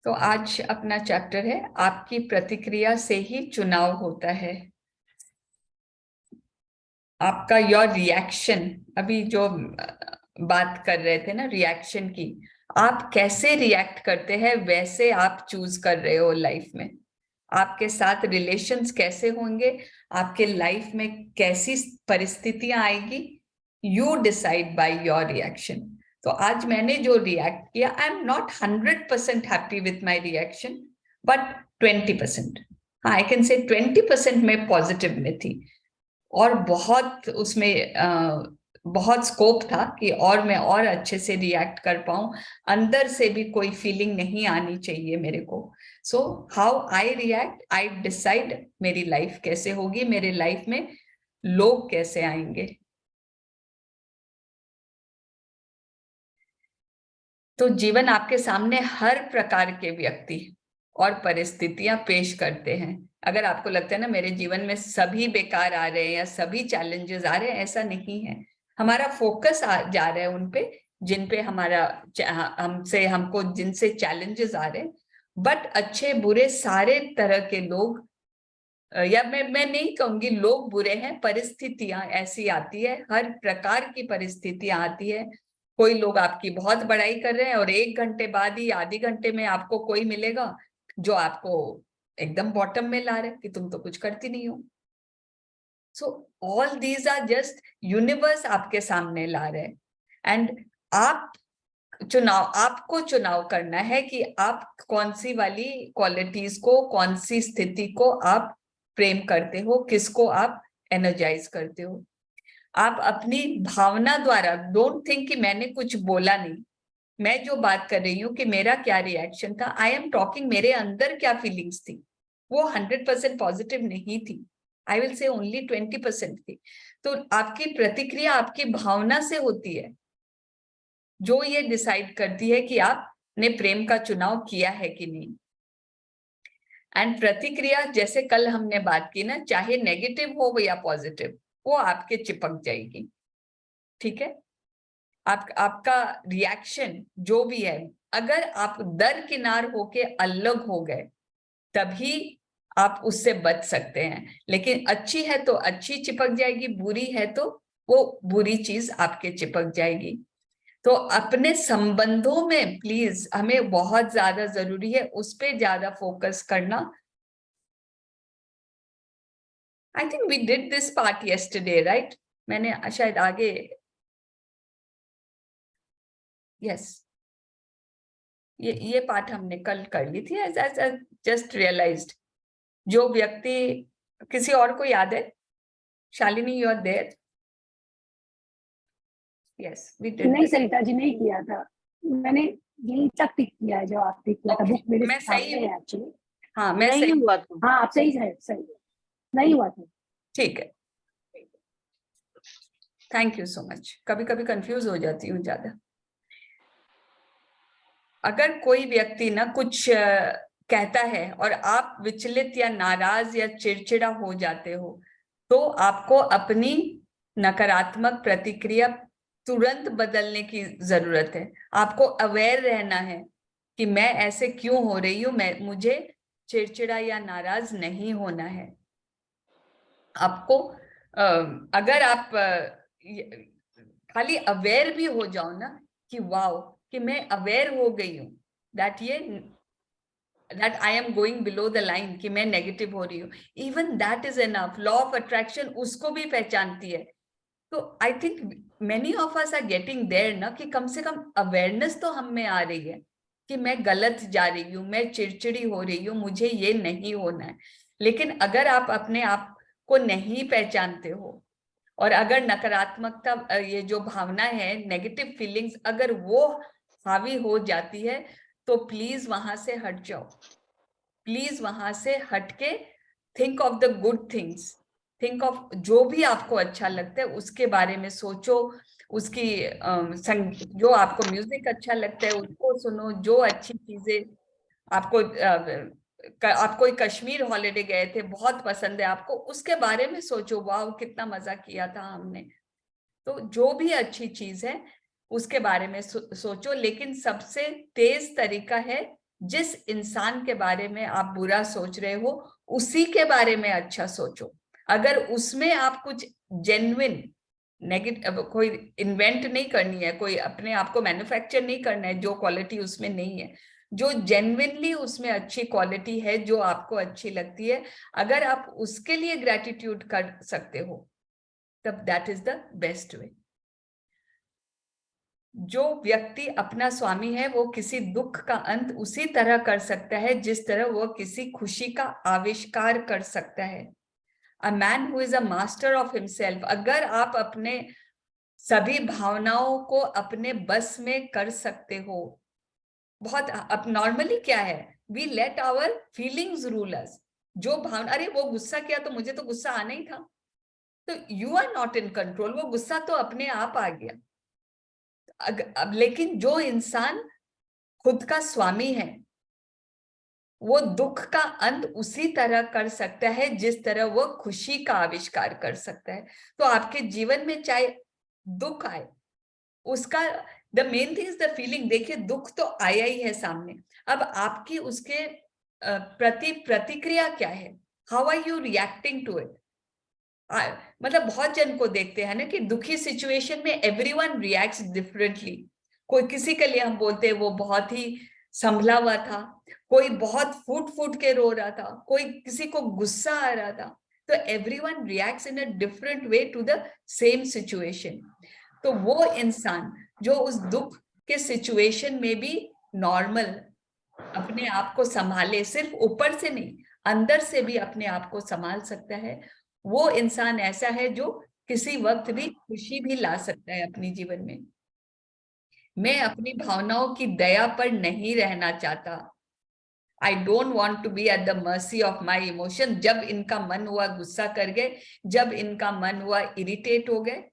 तो आज अपना चैप्टर है आपकी प्रतिक्रिया से ही चुनाव होता है। आपका योर रिएक्शन, अभी जो बात कर रहे थे ना रिएक्शन की, आप कैसे रिएक्ट करते हैं वैसे आप चूज कर रहे हो लाइफ में। आपके साथ रिलेशंस कैसे होंगे, आपके लाइफ में कैसी परिस्थितियां आएगी, you decide bye your reaction. तो आज मैंने जो रिएक्ट किया, I am not 100% happy with my reaction, but 20%, हाँ आई कैन से 20% में पॉजिटिव में थी, और बहुत उसमें बहुत स्कोप था कि और मैं और अच्छे से रिएक्ट कर पाऊं, अंदर से भी कोई फीलिंग नहीं आनी चाहिए मेरे को। So how I react, I decide मेरी लाइफ कैसे होगी, मेरे लाइफ में लोग कैसे आएंगे। तो जीवन आपके सामने हर प्रकार के व्यक्ति और परिस्थितियां पेश करते हैं। अगर आपको लगता है ना मेरे जीवन में सभी बेकार आ रहे हैं या सभी चैलेंजेस आ रहे हैं, ऐसा नहीं है। हमारा फोकस जा रहा है उन पे जिन पे हमारा हमको जिनसे चैलेंजेस आ रहे हैं। बट अच्छे बुरे सारे तरह के लोग, या मैं नहीं कहूंगी लोग बुरे हैं, परिस्थितियां ऐसी आती है, हर प्रकार की परिस्थितियां आती है। कोई लोग आपकी बहुत बड़ाई कर रहे हैं और 1 घंटे बाद ही, आधे घंटे में आपको कोई मिलेगा जो आपको एकदम बॉटम में ला रहे कि तुम तो कुछ करती नहीं हो। So all these are just universe आपके सामने ला रहे हैं, एंड आपको चुनाव करना है कि आप कौन सी वाली क्वालिटीज को, कौन सी स्थिति को आप प्रेम करते हो, किसको आप एनर्जाइज करते हो। आप अपनी भावना द्वारा, डोंट थिंक कि मैंने कुछ बोला नहीं, मैं जो बात कर रही हूँ कि मेरा क्या रिएक्शन था, आई एम टॉकिंग मेरे अंदर क्या फीलिंग्स थी, वो 100% पॉजिटिव नहीं थी, आई विल से ओनली 20% थी। तो आपकी प्रतिक्रिया आपकी भावना से होती है, जो ये डिसाइड करती है कि आपने प्रेम का चुनाव किया है कि नहीं। एंड प्रतिक्रिया, जैसे कल हमने बात की ना, चाहे नेगेटिव हो या पॉजिटिव, वो आपके चिपक जाएगी। ठीक है, आपका रिएक्शन जो भी है, अगर आप दरकिनार होके अलग हो गए तभी आप उससे बच सकते हैं, लेकिन अच्छी है तो अच्छी चिपक जाएगी, बुरी है तो वो बुरी चीज आपके चिपक जाएगी। तो अपने संबंधों में प्लीज हमें बहुत ज्यादा जरूरी है उस पर ज्यादा फोकस करना। I think we did this part yesterday, right? मैंने शायद आगे, यस, ये पार्ट हमने कल कर ली थी। जस्ट रियलाइज्ड, जो व्यक्ति, किसी और को याद है? Shalini, you are there? Yes, we did. नहीं सरिता जी, नहीं किया था मैंने, यही तक टिक किया है जो आप टिक किया था। बुक मेरे मैं सामने सही है एक्चुअली। हाँ मैं नहीं सही हुआ था। हाँ आप सही है, सही है, नहीं हुआ था। ठीक है, थैंक यू सो मच। कभी कभी कंफ्यूज हो जाती हूँ ज्यादा। अगर कोई व्यक्ति ना कुछ कहता है और आप विचलित या नाराज या चिड़चिड़ा हो जाते हो, तो आपको अपनी नकारात्मक प्रतिक्रिया तुरंत बदलने की जरूरत है। आपको अवेयर रहना है कि मैं ऐसे क्यों हो रही हूं, मुझे चिड़चिड़ा या नाराज नहीं होना है। आपको अगर आप खाली अवेयर भी हो जाओ ना कि वाओ, कि मैं अवेयर हो गई हूं that I am going below the line, कि मैं नेगेटिव हो रही हूँ, even that is enough. Law of attraction उसको भी पहचानती है। तो I think many of us are getting there ना, कि कम से कम अवेयरनेस तो हम में आ रही है कि मैं गलत जा रही हूँ, मैं चिड़चिड़ी हो रही हूँ, मुझे ये नहीं होना है। लेकिन अगर आप अपने आप को नहीं पहचानते हो, और अगर नकारात्मकता, ये जो भावना है, नेगेटिव फीलिंग्स अगर वो हावी हो जाती है, तो प्लीज वहां से हट जाओ। प्लीज वहां से हट के think of the good things, think of जो भी आपको अच्छा लगता है उसके बारे में सोचो। उसकी जो आपको म्यूजिक अच्छा लगता है उसको सुनो, जो अच्छी चीजें आपको आप कोई कश्मीर हॉलिडे गए थे, बहुत पसंद है आपको, उसके बारे में सोचो, वाह कितना मजा किया था हमने। तो जो भी अच्छी चीज है उसके बारे में सोचो। लेकिन सबसे तेज तरीका है जिस इंसान के बारे में आप बुरा सोच रहे हो उसी के बारे में अच्छा सोचो। अगर उसमें आप कुछ जेन्युइन नेगेटिव, कोई इन्वेंट नहीं करनी है, कोई अपने आप को मैन्युफैक्चर नहीं करना है जो क्वालिटी उसमें नहीं है, जो जेन्युइनली उसमें अच्छी क्वालिटी है जो आपको अच्छी लगती है, अगर आप उसके लिए ग्रैटिट्यूड कर सकते हो तब that is the best way. जो व्यक्ति अपना स्वामी है वो किसी दुख का अंत उसी तरह कर सकता है जिस तरह वो किसी खुशी का आविष्कार कर सकता है। A man who is a master of himself. अगर आप अपने सभी भावनाओं को अपने बस में कर सकते हो, बहुत अब नॉर्मली क्या है, we let our feelings rule us. जो भावना, अरे वो गुस्सा किया तो मुझे तो गुस्सा आना ही था, तो you are not in control, वो गुस्सा तो अपने आप आ गया। अब लेकिन जो इंसान खुद का स्वामी है वो दुख का अंत उसी तरह कर सकता है जिस तरह वो खुशी का आविष्कार कर सकता है। तो आपके जीवन में चाहे दुख आए, उसका the main thing is the feeling. देखिए दुख तो आया ही है सामने, अब आपकी उसके प्रति प्रतिक्रिया क्या है, how are you reacting to it. मतलब बहुत जन को देखते हैं ना कि दुखी सिचुएशन में एवरीवन रिएक्ट्स डिफरेंटली। कोई किसी के लिए हम बोलते हैं वो बहुत ही संभला हुआ था, कोई बहुत फूट फूट के रो रहा था, कोई किसी को गुस्सा आ रहा था। तो everyone reacts in a different way to the same situation. तो वो इंसान जो उस दुख के सिचुएशन में भी नॉर्मल अपने आप को संभाले, सिर्फ ऊपर से नहीं अंदर से भी अपने आप को संभाल सकता है, वो इंसान ऐसा है जो किसी वक्त भी खुशी भी ला सकता है अपने जीवन में। मैं अपनी भावनाओं की दया पर नहीं रहना चाहता। I don't want to be at the mercy of my emotion. जब इनका मन हुआ गुस्सा कर गए, जब इनका मन हुआ इरिटेट हो गए,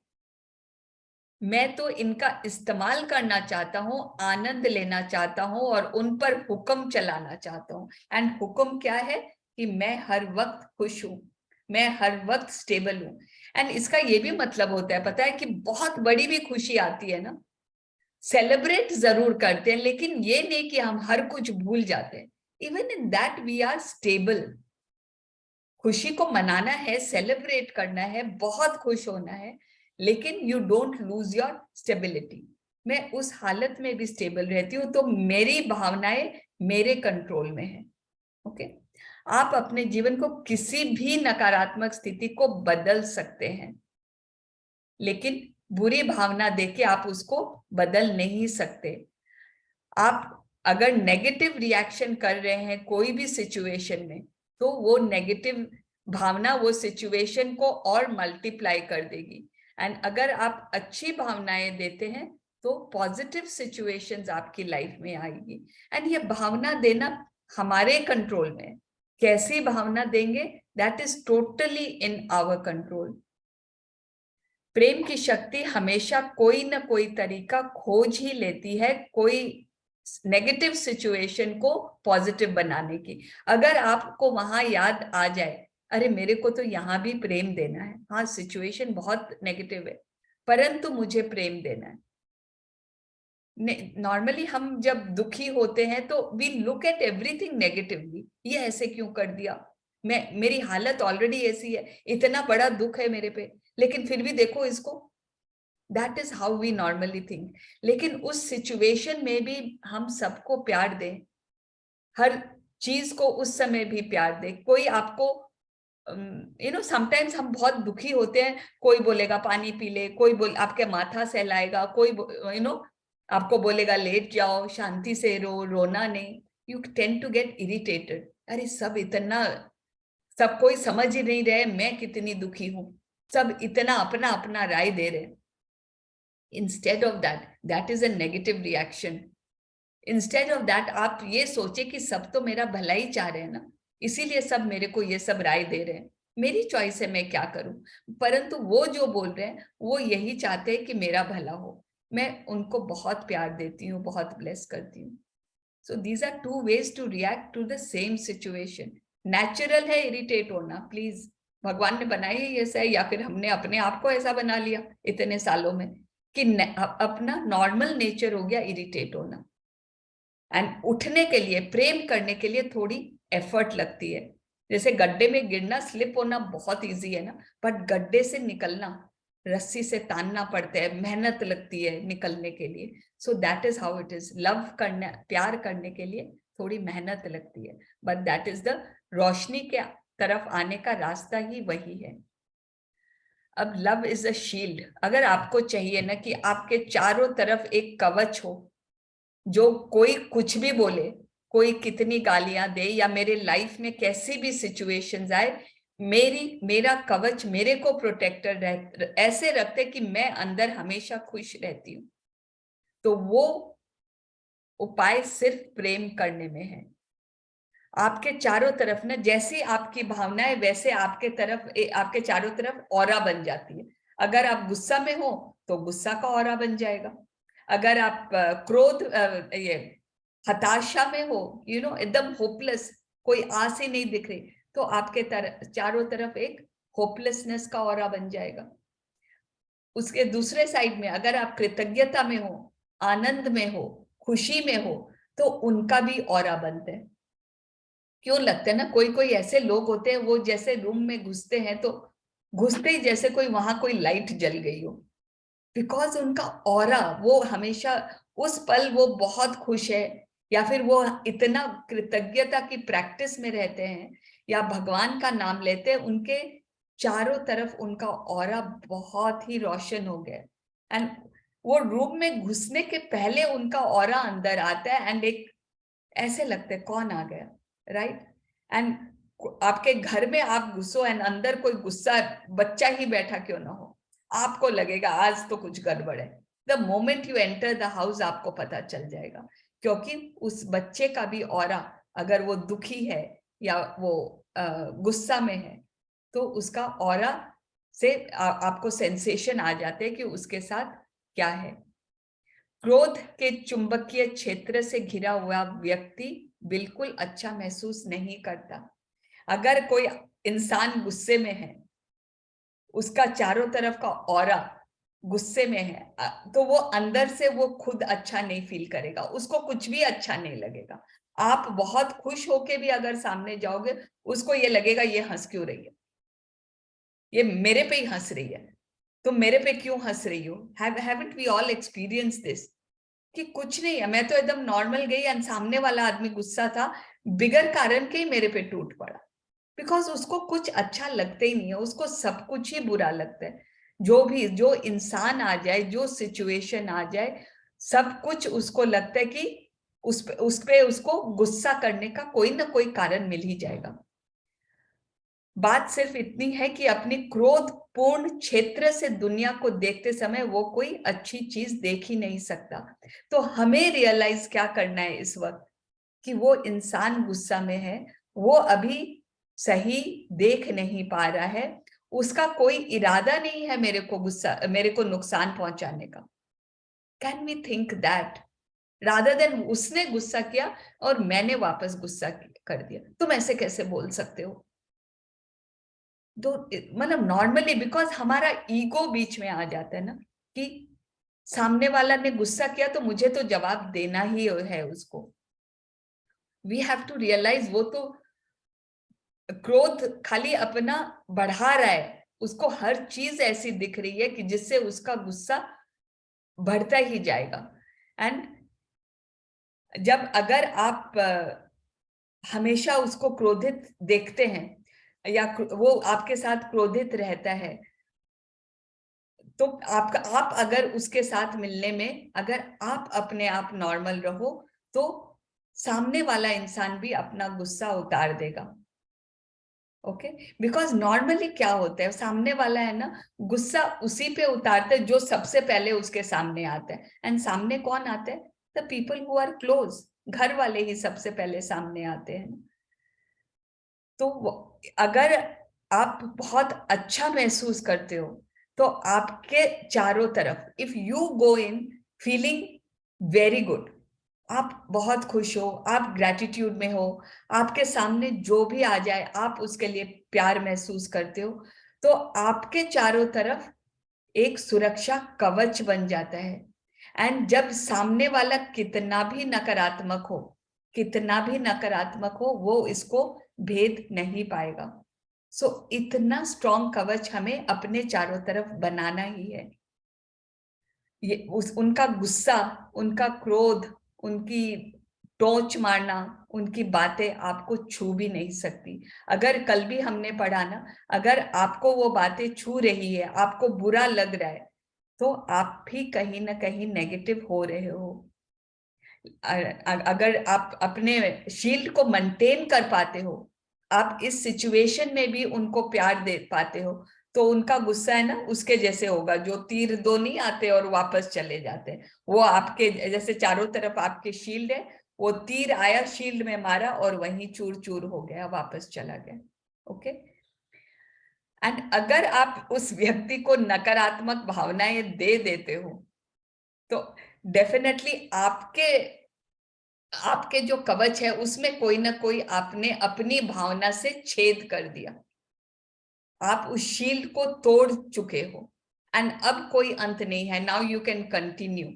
मैं तो इनका इस्तेमाल करना चाहता हूँ, आनंद लेना चाहता हूँ और उन पर हुक्म चलाना चाहता हूँ। एंड हुक्म क्या है कि मैं हर वक्त खुश हूँ, मैं हर वक्त स्टेबल हूँ। एंड इसका ये भी मतलब होता है, पता है, कि बहुत बड़ी भी खुशी आती है ना, सेलिब्रेट जरूर करते हैं, लेकिन ये नहीं कि हम हर कुछ भूल जाते हैं। Even in that we are stable. खुशी को मनाना है, सेलिब्रेट करना है, बहुत खुश होना है, लेकिन you don't lose your stability. मैं उस हालत में भी स्टेबल रहती हूँ, तो मेरी भावनाएं मेरे कंट्रोल में है। ओके, आप अपने जीवन को किसी भी नकारात्मक स्थिति को बदल सकते हैं, लेकिन बुरी भावना देके आप उसको बदल नहीं सकते। आप अगर नेगेटिव रिएक्शन कर रहे हैं कोई भी सिचुएशन में, तो वो नेगेटिव भावना वो सिचुएशन को और मल्टीप्लाई कर देगी। एंड अगर आप अच्छी भावनाएं देते हैं तो पॉजिटिव सिचुएशंस आपकी लाइफ में आएगी। एंड ये भावना देना हमारे कंट्रोल में है। कैसी भावना देंगे, that is totally in our control. प्रेम की शक्ति हमेशा कोई ना कोई तरीका खोज ही लेती है, कोई नेगेटिव सिचुएशन को पॉजिटिव बनाने की। अगर आपको वहां याद आ जाए, अरे मेरे को तो यहाँ भी प्रेम देना है, हाँ सिचुएशन बहुत नेगेटिव है परंतु मुझे प्रेम देना है। नॉर्मली हम जब दुखी होते हैं तो we look at everything negatively, ये ऐसे क्यों कर दिया, मेरी हालत ऑलरेडी ऐसी है, इतना बड़ा दुख है मेरे पे, लेकिन फिर भी देखो इसको। That is how we normally think. लेकिन उस सिचुएशन में भी हम सबको प्यार दें, हर चीज को उस समय भी प्यार दें। कोई आपको समटाइम्स हम बहुत दुखी होते हैं, कोई बोलेगा पानी पी ले, कोई आपके माथा सहलाएगा, कोई आपको बोलेगा लेट जाओ, शांति से रोना नहीं। You tend to get irritated, अरे सब कोई समझ ही नहीं रहे मैं कितनी दुखी हूं, सब इतना अपना अपना राय दे रहे। Instead of that is a negative reaction. Instead of that आप ये सोचे कि सब तो मेरा भला ही चाह रहे हैं ना, इसीलिए सब मेरे को ये सब राय दे रहे हैं, मेरी चॉइस है मैं क्या करूं। परंतु वो जो बोल रहे हैं वो यही चाहते हैं कि मेरा भला हो, मैं उनको बहुत प्यार देती हूँ, बहुत ब्लेस करती हूँ। So these are two ways to react to the same situation. Natural है इरिटेट होना, प्लीज, भगवान ने बनाई है ऐसा है या फिर हमने अपने आप को ऐसा बना लिया इतने सालों में। कि अपना नॉर्मल नेचर हो गया इरिटेट होना, एंड उठने के लिए, प्रेम करने के लिए थोड़ी एफर्ट लगती है। जैसे गड्ढे में गिरना, स्लिप होना बहुत इजी है ना, बट गड्ढे से निकलना, रस्सी से तानना पड़ता है, मेहनत लगती है निकलने के लिए। So that is how it is. Love करना, प्यार करने के लिए थोड़ी मेहनत लगती है, बट दैट इज द रोशनी के तरफ आने का रास्ता ही वही है। अब लव इज अ शील्ड। अगर आपको चाहिए ना कि आपके चारों तरफ एक कवच हो, जो कोई कुछ भी बोले, कोई कितनी गालियां दे, या मेरे लाइफ में कैसी भी सिचुएशंस आए, मेरा कवच मेरे को प्रोटेक्टर ऐसे रखते कि मैं अंदर हमेशा खुश रहती हूँ, तो वो उपाय सिर्फ प्रेम करने में है। आपके चारों तरफ ना, जैसी आपकी भावना है वैसे आपके चारों तरफ ऑरा बन जाती है। अगर आप गुस्सा में हो तो गुस्सा का ऑरा बन जाएगा। अगर आप क्रोध, ये हताशा में हो, एकदम होपलेस, कोई आस ही नहीं दिख रही, तो आपके चारों तरफ एक होपलेसनेस का ऑरा बन जाएगा। उसके दूसरे साइड में अगर आप कृतज्ञता में हो, आनंद में हो, खुशी में हो, तो उनका भी ऑरा बनता है। क्यों लगता है ना, कोई कोई ऐसे लोग होते हैं, वो जैसे रूम में घुसते हैं तो घुसते ही जैसे वहां कोई लाइट जल गई हो, बिकॉज उनका ऑरा, वो हमेशा उस पल वो बहुत खुश है, या फिर वो इतना कृतज्ञता की प्रैक्टिस में रहते हैं, या भगवान का नाम लेते हैं, उनके चारों तरफ उनका ऑरा बहुत ही रोशन हो गया। एंड वो रूम में घुसने के पहले उनका ऑरा अंदर आता है, एंड एक ऐसे लगते कौन आ गया, राइट। एंड आपके घर में आप घुसो एंड अंदर कोई गुस्सा बच्चा ही बैठा क्यों ना हो, आपको लगेगा आज तो कुछ गड़बड़ है। The moment you enter the house आपको पता चल जाएगा, क्योंकि उस बच्चे का भी ऑरा, अगर वो दुखी है या वो गुस्सा में है, तो उसका ऑरा से आपको सेंसेशन आ जाते हैं कि उसके साथ क्या है। क्रोध के चुंबकीय क्षेत्र से घिरा हुआ व्यक्ति बिल्कुल अच्छा महसूस नहीं करता। अगर कोई इंसान गुस्से में है, उसका चारों तरफ का ऑरा गुस्से में है, तो वो अंदर से वो खुद अच्छा नहीं फील करेगा, उसको कुछ भी अच्छा नहीं लगेगा। आप बहुत खुश होके भी अगर सामने जाओगे, उसको ये लगेगा ये हंस क्यों रही है, ये मेरे पे ही हंस रही है, तुम मेरे पे क्यों हंस रही हो। Haven't we all experience this, कि कुछ नहीं है, मैं तो एकदम नॉर्मल गई एंड सामने वाला आदमी गुस्सा था, बिगर कारण के ही मेरे पे टूट पड़ा, बिकॉज उसको कुछ अच्छा लगता ही नहीं है, उसको सब कुछ ही बुरा लगता है। जो इंसान आ जाए, जो सिचुएशन आ जाए, सब कुछ उसको लगता है कि उस पे उसको गुस्सा करने का कोई ना कोई कारण मिल ही जाएगा। बात सिर्फ इतनी है कि अपनी क्रोध पूर्ण क्षेत्र से दुनिया को देखते समय वो कोई अच्छी चीज देख ही नहीं सकता। तो हमें रियलाइज क्या करना है इस वक्त, कि वो इंसान गुस्सा में है, वो अभी सही देख नहीं पा रहा है, उसका कोई इरादा नहीं है मेरे को नुकसान पहुंचाने का। Can we think that, rather than उसने गुस्सा किया और मैंने वापस गुस्सा कर दिया, तुम ऐसे कैसे बोल सकते हो। तो मतलब नॉर्मली, बिकॉज हमारा ईगो बीच में आ जाता है ना, कि सामने वाला ने गुस्सा किया तो मुझे तो जवाब देना ही है उसको। वी हैव टू रियलाइज वो तो क्रोध खाली अपना बढ़ा रहा है, उसको हर चीज ऐसी दिख रही है कि जिससे उसका गुस्सा बढ़ता ही जाएगा। एंड जब अगर आप हमेशा उसको क्रोधित देखते हैं, या वो आपके साथ क्रोधित रहता है, तो आप अगर उसके साथ मिलने में अगर आप अपने आप नॉर्मल रहो, तो सामने वाला इंसान भी अपना गुस्सा उतार देगा। ओके, बिकॉज नॉर्मली क्या होता है, सामने वाला है ना, गुस्सा उसी पे उतारते जो सबसे पहले उसके सामने आता है। एंड सामने कौन आता है, the people who are close, घर वाले ही सबसे पहले सामने आते हैं। तो अगर आप बहुत अच्छा महसूस करते हो, तो आपके चारों तरफ, if you go in feeling very good, आप बहुत खुश हो, आप ग्रेटिट्यूड में हो, आपके सामने जो भी आ जाए आप उसके लिए प्यार महसूस करते हो, तो आपके चारों तरफ एक सुरक्षा कवच बन जाता है। एंड जब सामने वाला कितना भी नकारात्मक हो, वो इसको भेद नहीं पाएगा। सो इतना स्ट्रॉन्ग कवच हमें अपने चारों तरफ बनाना ही है। ये उनका गुस्सा, उनका क्रोध, उनकी टोंच मारना, उनकी बातें आपको छू भी नहीं सकती। अगर कल भी हमने पढ़ा ना, अगर आपको वो बातें छू रही है, आपको बुरा लग रहा है, तो आप भी कहीं ना कहीं नेगेटिव हो रहे हो। अगर आप अपने शील्ड को मेंटेन कर पाते हो, आप इस सिचुएशन में भी उनको प्यार दे पाते हो, तो उनका गुस्सा है ना उसके जैसे होगा, जो तीर दो नहीं आते और वापस चले जाते हैं। वो आपके जैसे चारों तरफ आपके शील्ड है, वो तीर आया, शील्ड में मारा और वहीं चूर चूर हो गया, वापस चला गया। ओके। एंड अगर आप उस व्यक्ति को नकारात्मक भावनाएं दे देते हो, तो डेफिनेटली आपके जो कवच है उसमें कोई ना कोई आपने अपनी भावना से छेद कर दिया। आप उस शील्ड को तोड़ चुके हो एंड अब कोई अंत नहीं है। नाउ यू कैन कंटिन्यू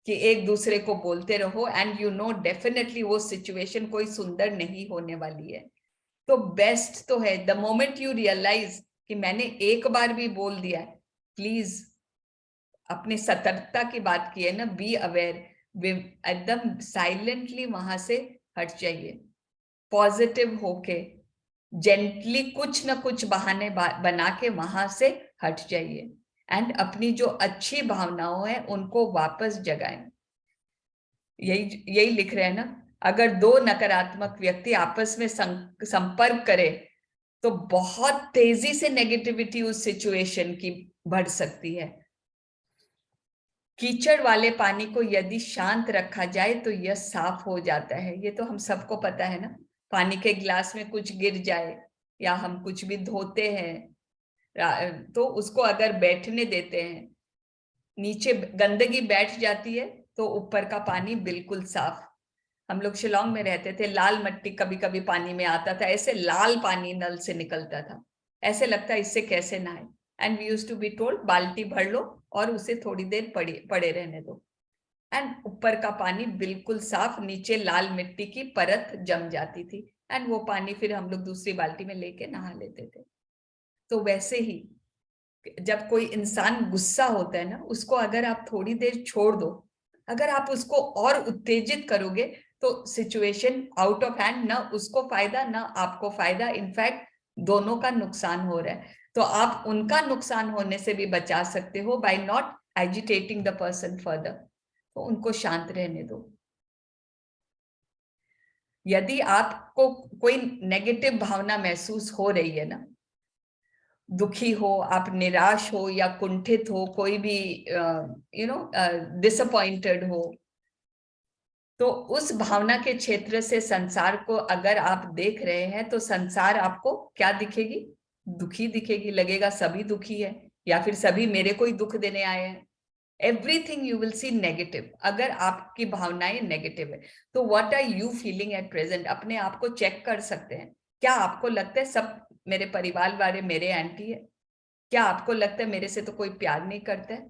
कि एक दूसरे को बोलते रहो, एंड यू नो डेफिनेटली वो सिचुएशन कोई सुंदर नहीं होने वाली है। तो बेस्ट तो है द मोमेंट यू रियलाइज कि मैंने एक बार भी बोल दिया है, प्लीज अपने सतर्कता की बात की है ना, बी अवेयर, एकदम साइलेंटली वहां से हट जाइए। पॉजिटिव होके जेंटली कुछ ना कुछ बहाने बना के वहां से हट जाइए, एंड अपनी जो अच्छी भावनाओं है उनको वापस जगाएं। यही लिख रहे हैं ना, अगर दो नकारात्मक व्यक्ति आपस में संपर्क करें तो बहुत तेजी से नेगेटिविटी उस सिचुएशन की बढ़ सकती है। कीचड़ वाले पानी को यदि शांत रखा जाए तो यह साफ हो जाता है। ये तो हम सबको पता है ना। पानी के गिलास में कुछ गिर जाए या हम कुछ भी धोते हैं तो उसको अगर बैठने देते हैं, नीचे गंदगी बैठ जाती है तो ऊपर का पानी बिल्कुल साफ। हम लोग शिलोंग में रहते थे, लाल मिट्टी कभी कभी पानी में आता था, ऐसे लाल पानी नल से निकलता था, ऐसे लगता है इससे कैसे नहाए। And we used to be told बाल्टी भर लो और उसे थोड़ी देर पड़े रहने दो, एंड ऊपर का पानी बिल्कुल साफ, नीचे लाल मिट्टी की परत जम जाती थी, एंड वो पानी फिर हम लोग दूसरी बाल्टी में लेके नहा लेते थे। तो वैसे ही जब कोई इंसान गुस्सा होता है ना, उसको अगर आप थोड़ी देर छोड़ दो, अगर आप उसको और उत्तेजित करोगे तो सिचुएशन आउट ऑफ हैंड, ना उसको फायदा ना आपको फायदा, इनफैक्ट दोनों का नुकसान हो रहा है। तो आप उनका नुकसान होने से भी बचा सकते हो by not agitating the person further. तो उनको शांत रहने दो। यदि आपको कोई नेगेटिव भावना महसूस हो रही है ना, दुखी हो, आप निराश हो या कुंठित हो, कोई भी डिसअपॉइंटेड हो, तो उस भावना के क्षेत्र से संसार को अगर आप देख रहे हैं तो संसार आपको क्या दिखेगी? दुखी दिखेगी। लगेगा सभी दुखी है या फिर सभी मेरे को ही दुख देने आए हैं। Everything you will see negative. अगर आपकी भावनाएं नेगेटिव है तो what are you feeling at present? अपने आप को चेक कर सकते हैं। क्या आपको लगता है सब मेरे परिवार वाले मेरे एंटी है? क्या आपको लगता है मेरे से तो कोई प्यार नहीं करता है?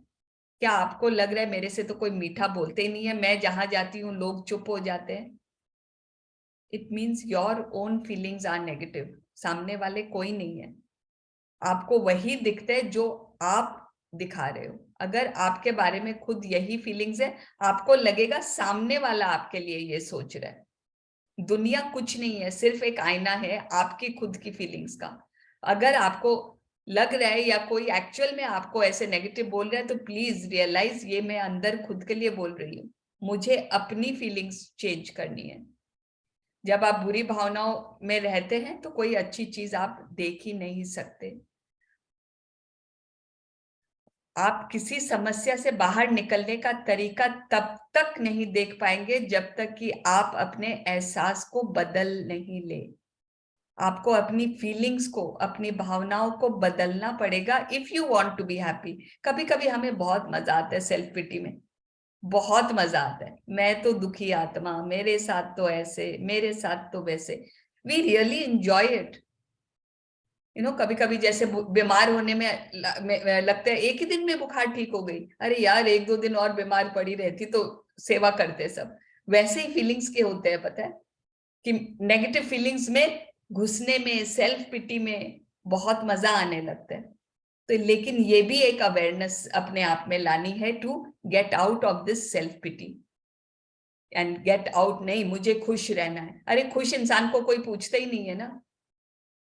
क्या आपको लग रहा है मेरे से तो कोई मीठा बोलते ही नहीं है, मैं जहां जाती हूँ लोग चुप हो जाते हैं? It means your own feelings are negative. सामने वाले कोई नहीं है, आपको वही दिखता है जो आप दिखा रहे हो। अगर आपके बारे में खुद यही फीलिंग्स है, आपको लगेगा सामने वाला आपके लिए ये सोच रहा है। दुनिया कुछ नहीं है, सिर्फ एक आईना है आपकी खुद की फीलिंग्स का। अगर आपको लग रहा है या कोई एक्चुअल में आपको ऐसे नेगेटिव बोल रहा है, तो प्लीज रियलाइज ये मैं अंदर खुद के लिए बोल रही हूँ, मुझे अपनी फीलिंग्स चेंज करनी है। जब आप बुरी भावनाओं में रहते हैं तो कोई अच्छी चीज आप देख ही नहीं सकते। आप किसी समस्या से बाहर निकलने का तरीका तब तक नहीं देख पाएंगे जब तक कि आप अपने एहसास को बदल नहीं ले। आपको अपनी फीलिंग्स को, अपनी भावनाओं को बदलना पड़ेगा if you want to be happy. कभी कभी हमें बहुत मजा आता है सेल्फ पिटी में, बहुत मजा आता है, मैं तो दुखी आत्मा, मेरे साथ तो ऐसे, मेरे साथ तो वैसे। We really enjoy it. कभी कभी जैसे बीमार होने में लगता है एक ही दिन में बुखार ठीक हो गई, अरे यार 1-2 दिन और बीमार पड़ी रहती तो सेवा करते सब। वैसे ही फीलिंग्स के होते हैं, पता है कि नेगेटिव फीलिंग्स में घुसने में, सेल्फ पिटी में बहुत मजा आने लगता है। तो लेकिन ये भी एक अवेयरनेस अपने आप में लानी है to get out of this self pity and get out. नहीं, मुझे खुश रहना है। अरे खुश इंसान को कोई पूछता ही नहीं है ना।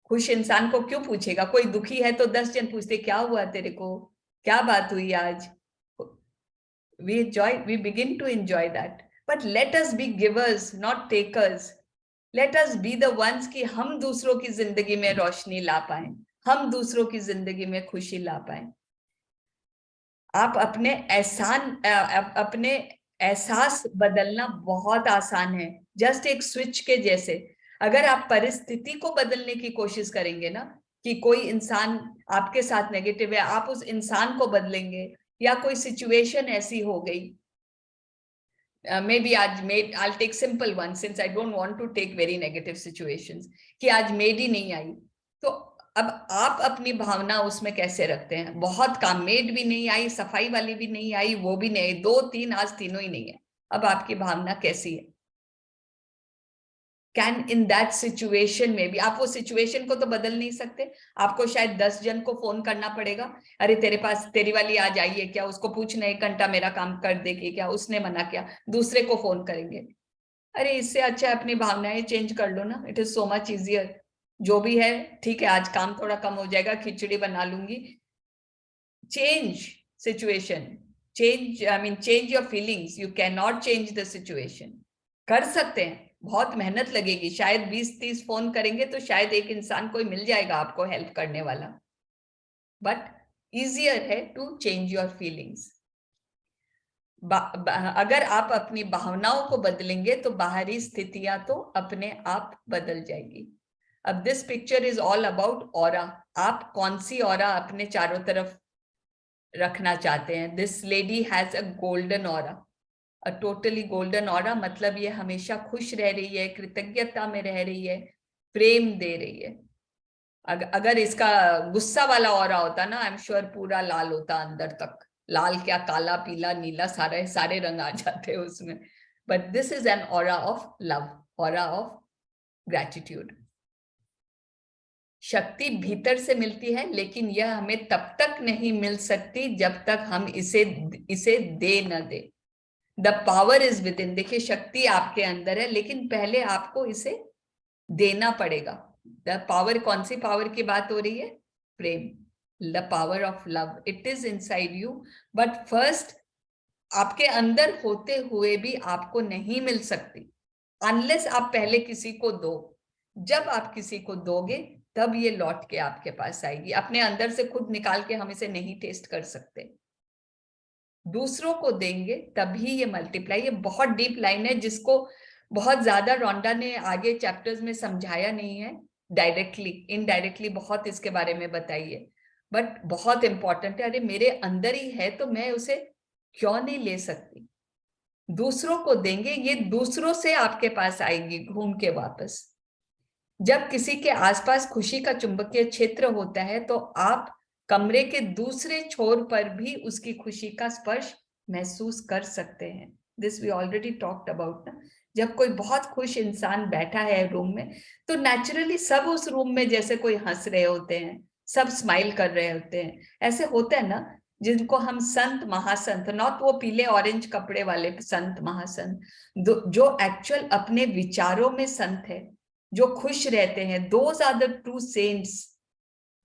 खुश इंसान को क्यों पूछेगा? कोई दुखी है तो 10 जन पूछते क्या हुआ तेरे को, क्या बात हुई आज। we begin to enjoy that, but let us be givers not takers. Let us be the ones कि हम दूसरों की जिंदगी में रोशनी ला पाए, हम दूसरों की जिंदगी में खुशी ला पाए। आप अपने अपने एहसास बदलना बहुत आसान है, जस्ट एक स्विच के जैसे। अगर आप परिस्थिति को बदलने की कोशिश करेंगे ना, कि कोई इंसान आपके साथ नेगेटिव है, आप उस इंसान को बदलेंगे, या कोई सिचुएशन ऐसी हो गई, मे बी आज made, I'll take simple one since I don't want to take very negative situations, कि आज मेड ही नहीं आई, तो अब आप अपनी भावना उसमें कैसे रखते हैं? बहुत काम, मेड भी नहीं आई, सफाई वाली भी नहीं आई, वो भी नहीं आई, 2-3 आज तीनों ही नहीं है, अब आपकी भावना कैसी है? कैन इन दैट सिचुएशन में भी, आप वो सिचुएशन को तो बदल नहीं सकते, आपको शायद 10 जन को फोन करना पड़ेगा, अरे तेरे पास तेरी वाली आज आई है क्या, उसको पूछना 1 घंटा मेरा काम कर देगी क्या, उसने मना किया, दूसरे को फोन करेंगे। अरे इससे अच्छा अपनी भावनाएं चेंज कर लो ना, it is so much easier. जो भी है ठीक है, आज काम थोड़ा कम हो जाएगा, खिचड़ी बना लूंगी। Change situation, change, I mean change your feelings, you can not change the situation. कर सकते हैं, बहुत मेहनत लगेगी, शायद 20-30 फोन करेंगे तो शायद एक इंसान कोई मिल जाएगा आपको हेल्प करने वाला, बट इजियर है टू चेंज योर फीलिंग्स। अगर आप अपनी भावनाओं को बदलेंगे तो बाहरी स्थितियां तो अपने आप बदल जाएगी। अब this picture is all about aura. आप कौन सी ऑरा अपने चारों तरफ रखना चाहते हैं? This lady has a golden aura, a totally golden aura, मतलब ये हमेशा खुश रह रही है, कृतज्ञता में रह रही है, प्रेम दे रही है। अगर इसका गुस्सा वाला ऑरा होता ना, आई एम श्योर पूरा लाल होता अंदर तक, लाल क्या, काला, पीला, नीला, सारे सारे रंग आ जाते हैं उसमें। But this is an aura of love, aura of gratitude. शक्ति भीतर से मिलती है, लेकिन यह हमें तब तक नहीं मिल सकती जब तक हम इसे दे न दे। The power is within. देखिए शक्ति आपके अंदर है, लेकिन पहले आपको इसे देना पड़ेगा। द पावर, कौन सी पावर की बात हो रही है? प्रेम, the power of love, it is inside you, but first आपके अंदर होते हुए भी आपको नहीं मिल सकती अनलेस आप पहले किसी को दो। जब आप किसी को दोगे तब ये लौट के आपके पास आएगी। अपने अंदर से खुद निकाल के हम इसे नहीं टेस्ट कर सकते, दूसरों को देंगे तभी ये मल्टीप्लाई। ये बहुत डीप लाइन है जिसको बहुत ज्यादा रोंडा ने आगे चैप्टर्स में समझाया नहीं है, डायरेक्टली इनडायरेक्टली बहुत इसके बारे में बताइए, बट बहुत इंपॉर्टेंट है। अरे मेरे अंदर ही है तो मैं उसे क्यों नहीं ले सकती? दूसरों को देंगे, ये दूसरों से आपके पास आएगी घूम के वापस। जब किसी के आसपास खुशी का चुंबकीय क्षेत्र होता है तो आप कमरे के दूसरे छोर पर भी उसकी खुशी का स्पर्श महसूस कर सकते हैं। This we already talked about ना। जब कोई बहुत खुश इंसान बैठा है रूम में, तो नेचुरली सब उस रूम में जैसे कोई हंस रहे होते हैं, सब स्माइल कर रहे होते हैं। ऐसे होता है ना, जिनको हम संत महासंत, नॉट वो पीले ऑरेंज कपड़े वाले संत महासंत, जो एक्चुअल अपने विचारों में संत है, जो खुश रहते हैं, those are the true saints,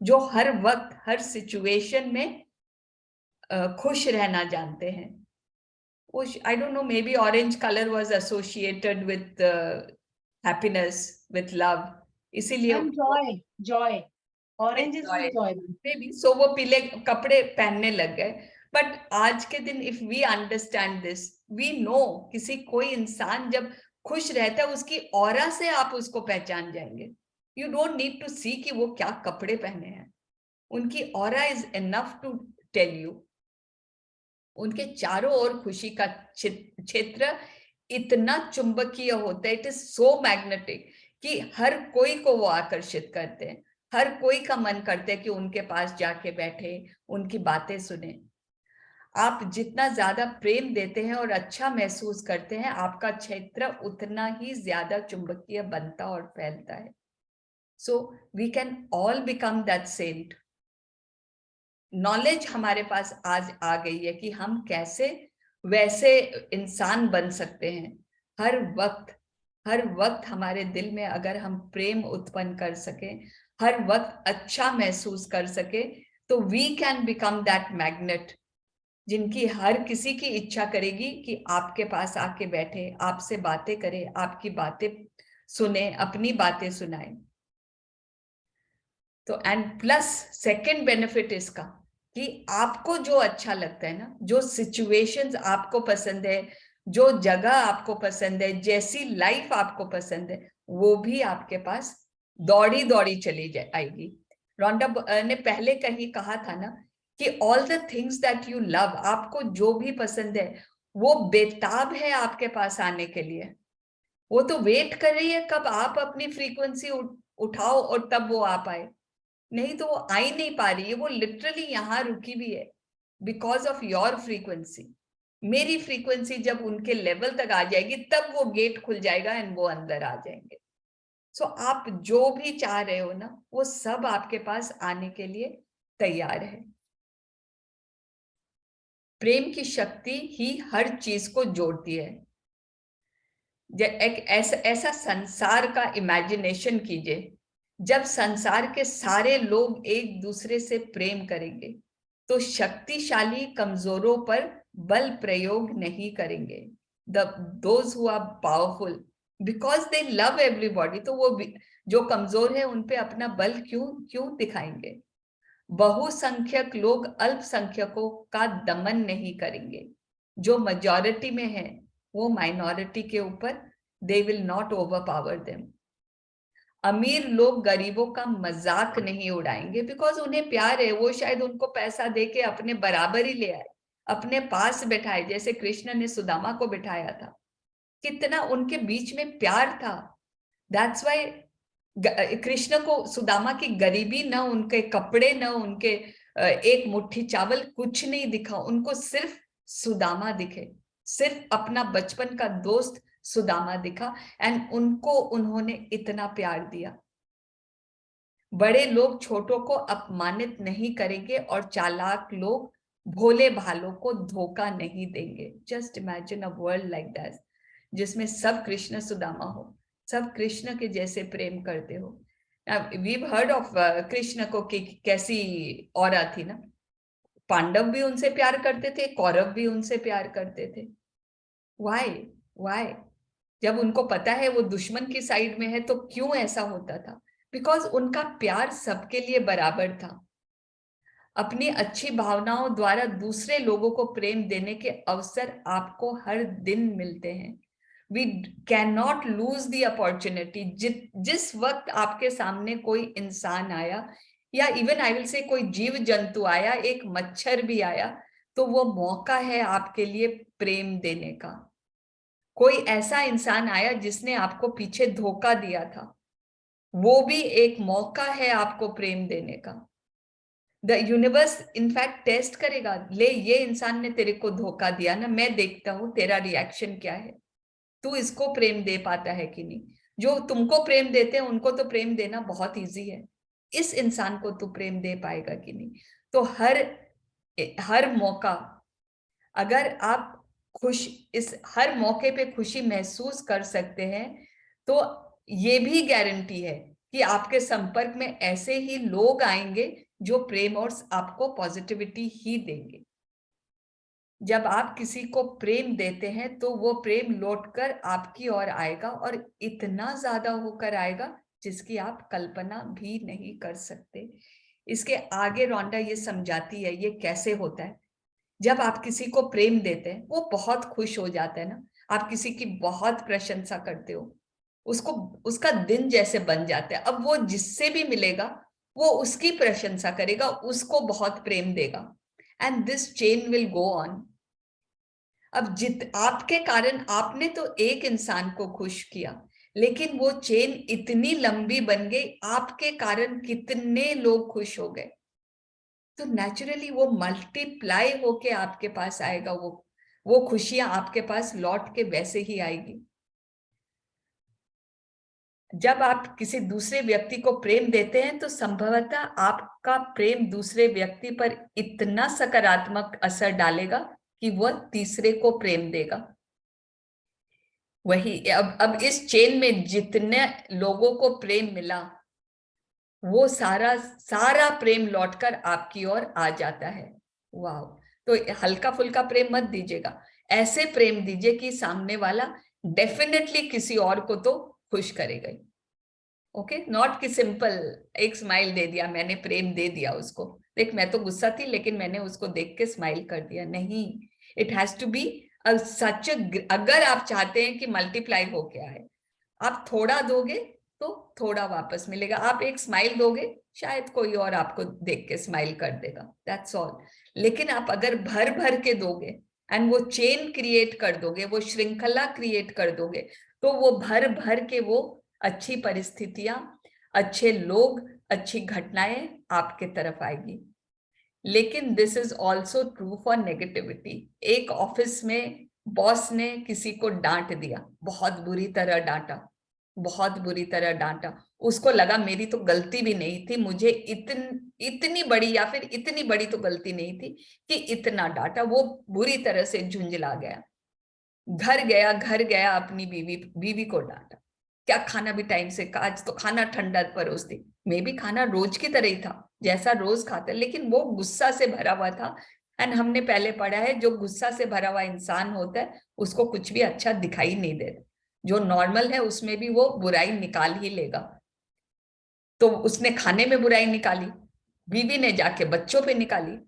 जो हर वक्त हर सिचुएशन में खुश रहना जानते हैं। I don't know, maybe orange colour was associated with happiness, with love, इसीलिए joy, joy, orange is joy, maybe so वो पीले कपड़े पहनने लग गए। बट आज के दिन if we understand this, we know किसी कोई इंसान जब खुश रहता है उसकी ऑरा से आप उसको पहचान जाएंगे। You don't need to see कि वो क्या कपड़े पहने हैं, उनकी aura is enough to tell you. उनके चारों ओर खुशी का क्षेत्र इतना चुंबकीय होता है, इट इज सो मैग्नेटिक कि हर कोई को वो आकर्षित करते हैं। हर कोई का मन करता है कि उनके पास जाके बैठे, उनकी बातें सुने। आप जितना ज्यादा प्रेम देते हैं और अच्छा महसूस करते हैं, आपका क्षेत्र उतना ही ज्यादा चुंबकीय बनता और फैलता है। So we can all become that saint. Knowledge हमारे पास आज आ गई है कि हम कैसे वैसे इंसान बन सकते हैं। हर वक्त हमारे दिल में अगर हम प्रेम उत्पन्न कर सके, हर वक्त अच्छा महसूस कर सके, तो we can become that magnet जिनकी हर किसी की इच्छा करेगी कि आपके पास आके बैठे, आपसे बातें करे, आपकी बातें सुने, अपनी बातें सुनाए। तो एंड प्लस सेकंड बेनिफिट इसका कि आपको जो अच्छा लगता है ना, जो सिचुएशंस आपको पसंद है, जो जगह आपको पसंद है, जैसी लाइफ आपको पसंद है, वो भी आपके पास दौड़ी दौड़ी चली आएगी। रोंडा ने पहले कहीं कहा था ना कि all the things that you love, आपको जो भी पसंद है वो बेताब है आपके पास आने के लिए। वो तो वेट कर रही है कब आप अपनी फ्रीक्वेंसी उठाओ और तब वो आ पाए। नहीं तो वो आ ही नहीं पा रही है, वो लिटरली यहां रुकी भी है बिकॉज ऑफ योर फ्रीक्वेंसी। मेरी फ्रीक्वेंसी जब उनके लेवल तक आ जाएगी तब वो गेट खुल जाएगा एंड वो अंदर आ जाएंगे। सो आप जो भी चाह रहे हो ना, वो सब आपके पास आने के लिए तैयार है। प्रेम की शक्ति ही हर चीज को जोड़ती है। एक ऐसा संसार का इमेजिनेशन कीजिए, जब संसार के सारे लोग एक दूसरे से प्रेम करेंगे तो शक्तिशाली कमजोरों पर बल प्रयोग नहीं करेंगे। Those who are powerful because they love everybody, तो वो जो कमजोर है उन पे अपना बल क्यों दिखाएंगे। बहुसंख्यक लोग अल्पसंख्यकों का दमन नहीं करेंगे। जो मेजॉरिटी में है वो माइनॉरिटी के ऊपर they will not overpower them. अमीर लोग गरीबों का मजाक नहीं उड़ाएंगे बिकॉज उन्हें प्यार है। वो शायद उनको पैसा दे के अपने बराबर ही ले आए, अपने पास बैठाए, जैसे कृष्ण ने सुदामा को बिठाया था। कितना उनके बीच में प्यार था। दैट्स वाई कृष्ण को सुदामा की गरीबी, न उनके कपड़े, न उनके एक मुट्ठी चावल, कुछ नहीं दिखा उनको, सिर्फ सुदामा दिखे, सिर्फ अपना बचपन का दोस्त सुदामा दिखा एंड उनको उन्होंने इतना प्यार दिया। बड़े लोग छोटों को अपमानित नहीं करेंगे और चालाक लोग भोले भालों को धोखा नहीं देंगे। Just imagine a world like that, जिसमें सब कृष्ण सुदामा हो, सब कृष्ण के जैसे प्रेम करते हो। वीव हर्ड ऑफ कृष्ण को कि कैसी औरा थी ना, पांडव भी उनसे प्यार करते थे, कौरव भी उनसे प्यार करते थे। वाई जब उनको पता है वो दुश्मन की साइड में है तो क्यों ऐसा होता था? बिकॉज उनका प्यार सबके लिए बराबर था। अपनी अच्छी भावनाओं द्वारा दूसरे लोगों को प्रेम देने के अवसर आपको हर दिन मिलते हैं। We can not lose the opportunity. जिस वक्त आपके सामने कोई इंसान आया, या इवन आई विल से कोई जीव जंतु आया, एक मच्छर भी आया, तो वो मौका है आपके लिए प्रेम देने का। कोई ऐसा इंसान आया जिसने आपको पीछे धोखा दिया था, वो भी एक मौका है आपको प्रेम देने का। द यूनिवर्स इनफैक्ट टेस्ट करेगा, ले ये इंसान ने तेरे को धोखा दिया ना, मैं देखता हूं तेरा रिएक्शन क्या है, तू इसको प्रेम दे पाता है कि नहीं। जो तुमको प्रेम देते हैं उनको तो प्रेम देना बहुत इजी है, इस इंसान को तू प्रेम दे पाएगा कि नहीं। तो हर मौका, अगर आप इस हर मौके पे खुशी महसूस कर सकते हैं, तो ये भी गारंटी है कि आपके संपर्क में ऐसे ही लोग आएंगे जो प्रेम और आपको पॉजिटिविटी ही देंगे। जब आप किसी को प्रेम देते हैं तो वो प्रेम लौटकर आपकी ओर आएगा, और इतना ज्यादा होकर आएगा जिसकी आप कल्पना भी नहीं कर सकते। इसके आगे रोंडा ये समझाती है ये कैसे होता है। जब आप किसी को प्रेम देते हैं वो बहुत खुश हो जाता है ना, आप किसी की बहुत प्रशंसा करते हो, उसको उसका दिन जैसे बन जाता है। अब वो जिससे भी मिलेगा वो उसकी प्रशंसा करेगा, उसको बहुत प्रेम देगा, and this chain will go on. अब आपके कारण आपने तो एक इंसान को खुश किया, लेकिन वो चेन इतनी लंबी बन गई, आपके कारण कितने लोग खुश हो गए, तो नेचुरली वो मल्टीप्लाई होके आपके पास आएगा, वो खुशियां आपके पास लौट के वैसे ही आएगी। जब आप किसी दूसरे व्यक्ति को प्रेम देते हैं तो संभवतः आपका प्रेम दूसरे व्यक्ति पर इतना सकारात्मक असर डालेगा कि वह तीसरे को प्रेम देगा। वही अब इस चेन में जितने लोगों को प्रेम मिला, वो सारा प्रेम लौटकर आपकी ओर आ जाता है। वाह! तो हल्का फुल्का प्रेम मत दीजिएगा, ऐसे प्रेम दीजिए कि सामने वाला डेफिनेटली किसी और को तो खुश करेगा ही। ओके, नॉट कि सिंपल एक स्माइल दे दिया, मैंने प्रेम दे दिया उसको, देख मैं तो गुस्सा थी लेकिन मैंने उसको देख के स्माइल कर दिया, नहीं। इट हैज टू बी सच। अगर आप चाहते हैं कि मल्टीप्लाई होके आए, आप थोड़ा दोगे तो थोड़ा वापस मिलेगा। आप एक स्माइल दोगे, शायद कोई और आपको देख के स्माइल कर देगा, दैट्स ऑल। लेकिन आप अगर भर भर के दोगे एंड वो चेन क्रिएट कर दोगे, वो श्रृंखला क्रिएट कर दोगे, तो वो भर भर के वो अच्छी परिस्थितियां, अच्छे लोग, अच्छी घटनाएं आपके तरफ आएगी। लेकिन this is also true for negativity. एक ऑफिस में बॉस ने किसी को डांट दिया, बहुत बुरी तरह डांटा, बहुत बुरी तरह डांटा, उसको लगा मेरी तो गलती भी नहीं थी, मुझे इतनी बड़ी या फिर इतनी बड़ी तो गलती नहीं थी कि इतना डांटा। वो बुरी तरह से झुंझला गया, घर गया अपनी बीवी को डांटा, क्या खाना भी टाइम से, आज तो खाना ठंडा परोस दी। मे भी खाना रोज की तरह ही था जैसा रोज खाता, लेकिन वो गुस्सा से भरा हुआ था। एंड हमने पहले पढ़ा है जो गुस्सा से भरा हुआ इंसान होता है उसको कुछ भी अच्छा दिखाई नहीं देता, जो नॉर्मल है उसमें भी वो बुराई निकाल ही लेगा। तो उसने खाने में बुराई निकाली, बीवी ने जाके बच्चों पे निकाली,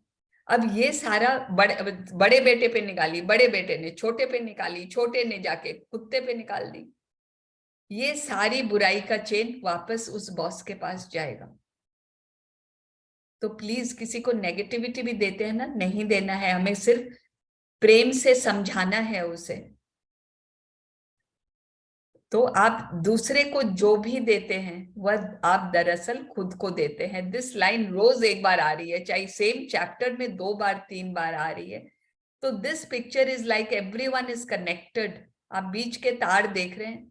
अब ये सारा बड़े बेटे पे निकाली, बड़े बेटे ने छोटे पे निकाली, छोटे ने जाके कुत्ते पे निकाल दी। ये सारी बुराई का चेन वापस उस बॉस के पास जाएगा। तो प्लीज किसी को नेगेटिविटी भी देते हैं ना, नहीं देना है, हमें सिर्फ प्रेम से समझाना है उसे। तो आप दूसरे को जो भी देते हैं वह आप दरअसल खुद को देते हैं। दिस लाइन रोज एक बार आ रही है, चाहे सेम चैप्टर में 2 बार 3 बार आ रही है। तो this picture is like everyone is connected. आप बीच के तार देख रहे हैं,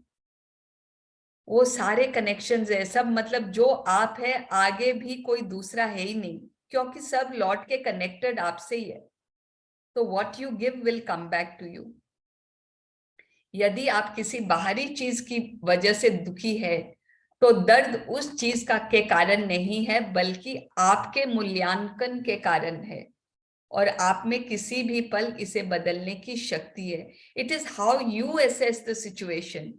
वो सारे कनेक्शंस है सब, मतलब जो आप है आगे भी कोई दूसरा है ही नहीं, क्योंकि सब लौट के कनेक्टेड आपसे ही है। तो what you give will come back to you. यदि आप किसी बाहरी चीज की वजह से दुखी है तो दर्द उस चीज का के कारण नहीं है, बल्कि आपके मूल्यांकन के कारण है, और आप में किसी भी पल इसे बदलने की शक्ति है। It is how you assess the situation.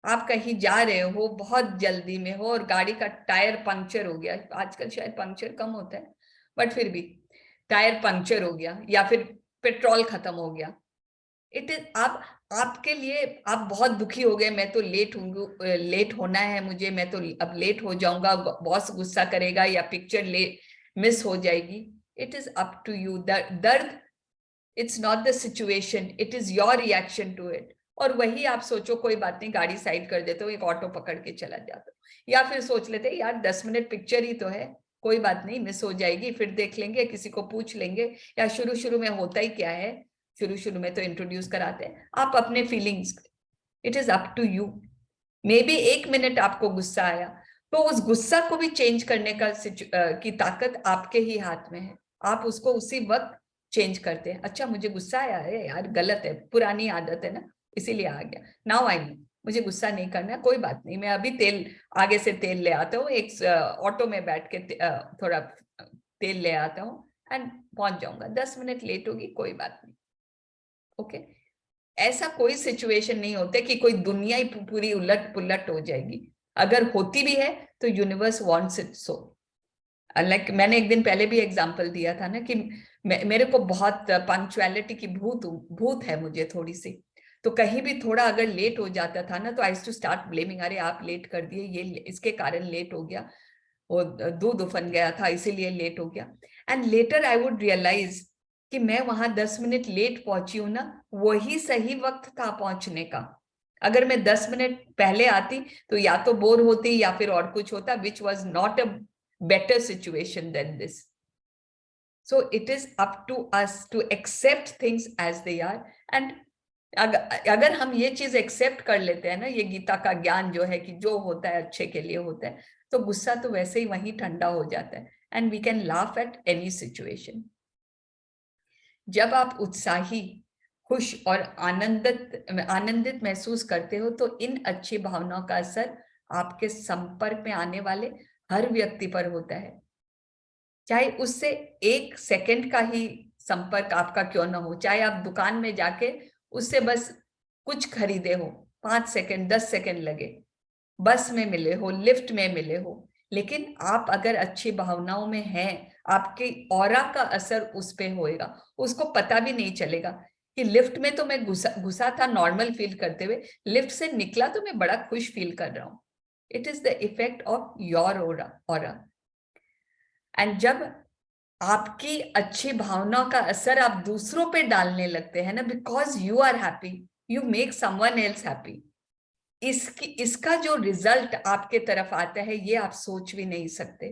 आप कहीं जा रहे हो, बहुत जल्दी में हो और गाड़ी का टायर पंक्चर हो गया, आजकल शायद पंक्चर कम होता है बट फिर भी टायर पंक्चर हो गया, या फिर पेट्रोल खत्म हो गया। इट इज आपके लिए आप बहुत दुखी हो गए, मैं तो लेट होंगी, लेट होना है मुझे, मैं तो अब लेट हो जाऊंगा, बॉस गुस्सा करेगा या पिक्चर मिस हो जाएगी। It is up to you. दर्द, it's not the situation, it is your reaction to it. और वही आप सोचो कोई बात नहीं, गाड़ी साइड कर देते हो, एक ऑटो पकड़ के चला जाता हो, या फिर सोच लेते यार 10 मिनट पिक्चर ही तो है, कोई बात नहीं मिस हो जाएगी, फिर देख लेंगे, किसी को पूछ लेंगे। या शुरू में होता ही क्या है, शुरू में तो इंट्रोड्यूस कराते हैं आप अपने feelings. It is up to you. Maybe 1 minute आपको गुस्सा आया, तो उस गुस्सा को भी चेंज करने की ताकत आपके ही हाथ में है। आप उसको उसी वक्त चेंज करते हैं। अच्छा मुझे गुस्सा आया है यार, गलत है, पुरानी आदत है ना, इसीलिए आ गया, नाउ आई नो मुझे गुस्सा नहीं करना, कोई बात नहीं, मैं अभी आगे से तेल ले आता हूँ, एक ऑटो में बैठ के थोड़ा तेल ले आता हूँ एंड पहुंच जाऊंगा, 10 मिनट लेट होगी कोई बात नहीं। ओके, ऐसा कोई सिचुएशन नहीं होता कि कोई दुनिया ही पूरी उलट पुलट हो जाएगी। अगर होती भी है तो universe wants it so. Like मैंने एक दिन पहले भी एग्जांपल दिया था ना कि मेरे को बहुत पंक्चुअलिटी की भूत है मुझे थोड़ी सी, तो कहीं भी थोड़ा अगर लेट हो जाता था ना तो आई टू स्टार्ट ब्लेमिंग, अरे आप लेट कर दिए, ये इसके कारण लेट हो गया, वो दूध उफन गया था इसीलिए लेट हो गया। And later I would realise कि मैं वहां 10 मिनट लेट पहुंची हूं ना, वही सही वक्त था पहुंचने का। अगर मैं 10 मिनट पहले आती तो या तो बोर होती या फिर और कुछ होता, which was not a better situation than this. So it is up to us to accept things as they are. And अगर हम ये चीज एक्सेप्ट कर लेते हैं ना, ये गीता का ज्ञान जो है कि जो होता है अच्छे के लिए होता है, तो गुस्सा तो वैसे ही वहीं ठंडा हो जाता है. And we can laugh at any situation. जब आप उत्साही, खुश और आनंदित महसूस करते हो तो इन अच्छी भावनाओं का असर आपके संपर्क में आने वाले हर व्यक्ति पर होता है, चाहे उससे 1 सेकंड का ही संपर्क आपका क्यों ना हो. चाहे आप दुकान में जाके उससे बस कुछ खरीदे हो, 5 सेकंड 10 सेकंड लगे, बस में मिले हो, लिफ्ट में मिले हो, लेकिन आप अगर अच्छी भावनाओं में हैं, आपकी ऑरा का असर उस पे होएगा. उसको पता भी नहीं चलेगा कि लिफ्ट में तो मैं घुसा था नॉर्मल फील करते हुए, लिफ्ट से निकला तो मैं बड़ा खुश फील कर रहा हूं. It is the effect of your aura. And जब आपकी अच्छी भावनाओं का असर आप दूसरों पे डालने लगते हैं ना, because you are happy, you make someone else happy, इसका जो रिजल्ट आपके तरफ आता है ये आप सोच भी नहीं सकते.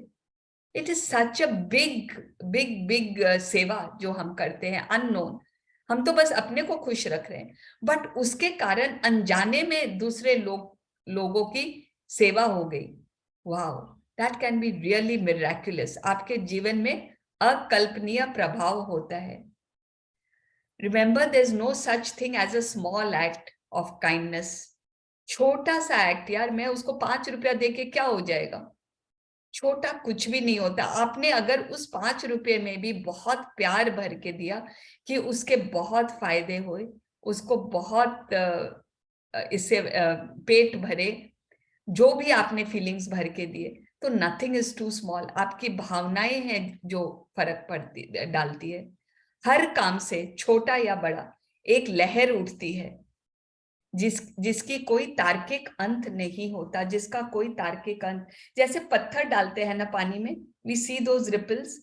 It is such a big big big सेवा जो हम करते हैं अननोन. हम तो बस अपने को खुश रख रहे हैं, बट उसके कारण अनजाने में दूसरे लोगों की सेवा हो गई. Wow, that can be really miraculous. आपके जीवन में अकल्पनीय प्रभाव होता है. Remember there is no such thing as a small act of kindness. छोटा सा एक्ट यार, मैं उसको 5 रुपया देके क्या हो जाएगा, छोटा कुछ भी नहीं होता. आपने अगर उस 5 रुपये में भी बहुत प्यार भर के दिया कि उसके बहुत फायदे हुए, उसको बहुत इससे पेट भरे, जो भी आपने फीलिंग्स भर के दिए, तो नथिंग इज टू स्मॉल. आपकी भावनाएं हैं जो फर्क डालती है. हर काम से छोटा या बड़ा एक लहर उठती है जिसकी कोई तार्किक अंत नहीं होता, जिसका कोई तार्किक अंत. जैसे पत्थर डालते हैं ना पानी में, वी सी दोज रिपल्स,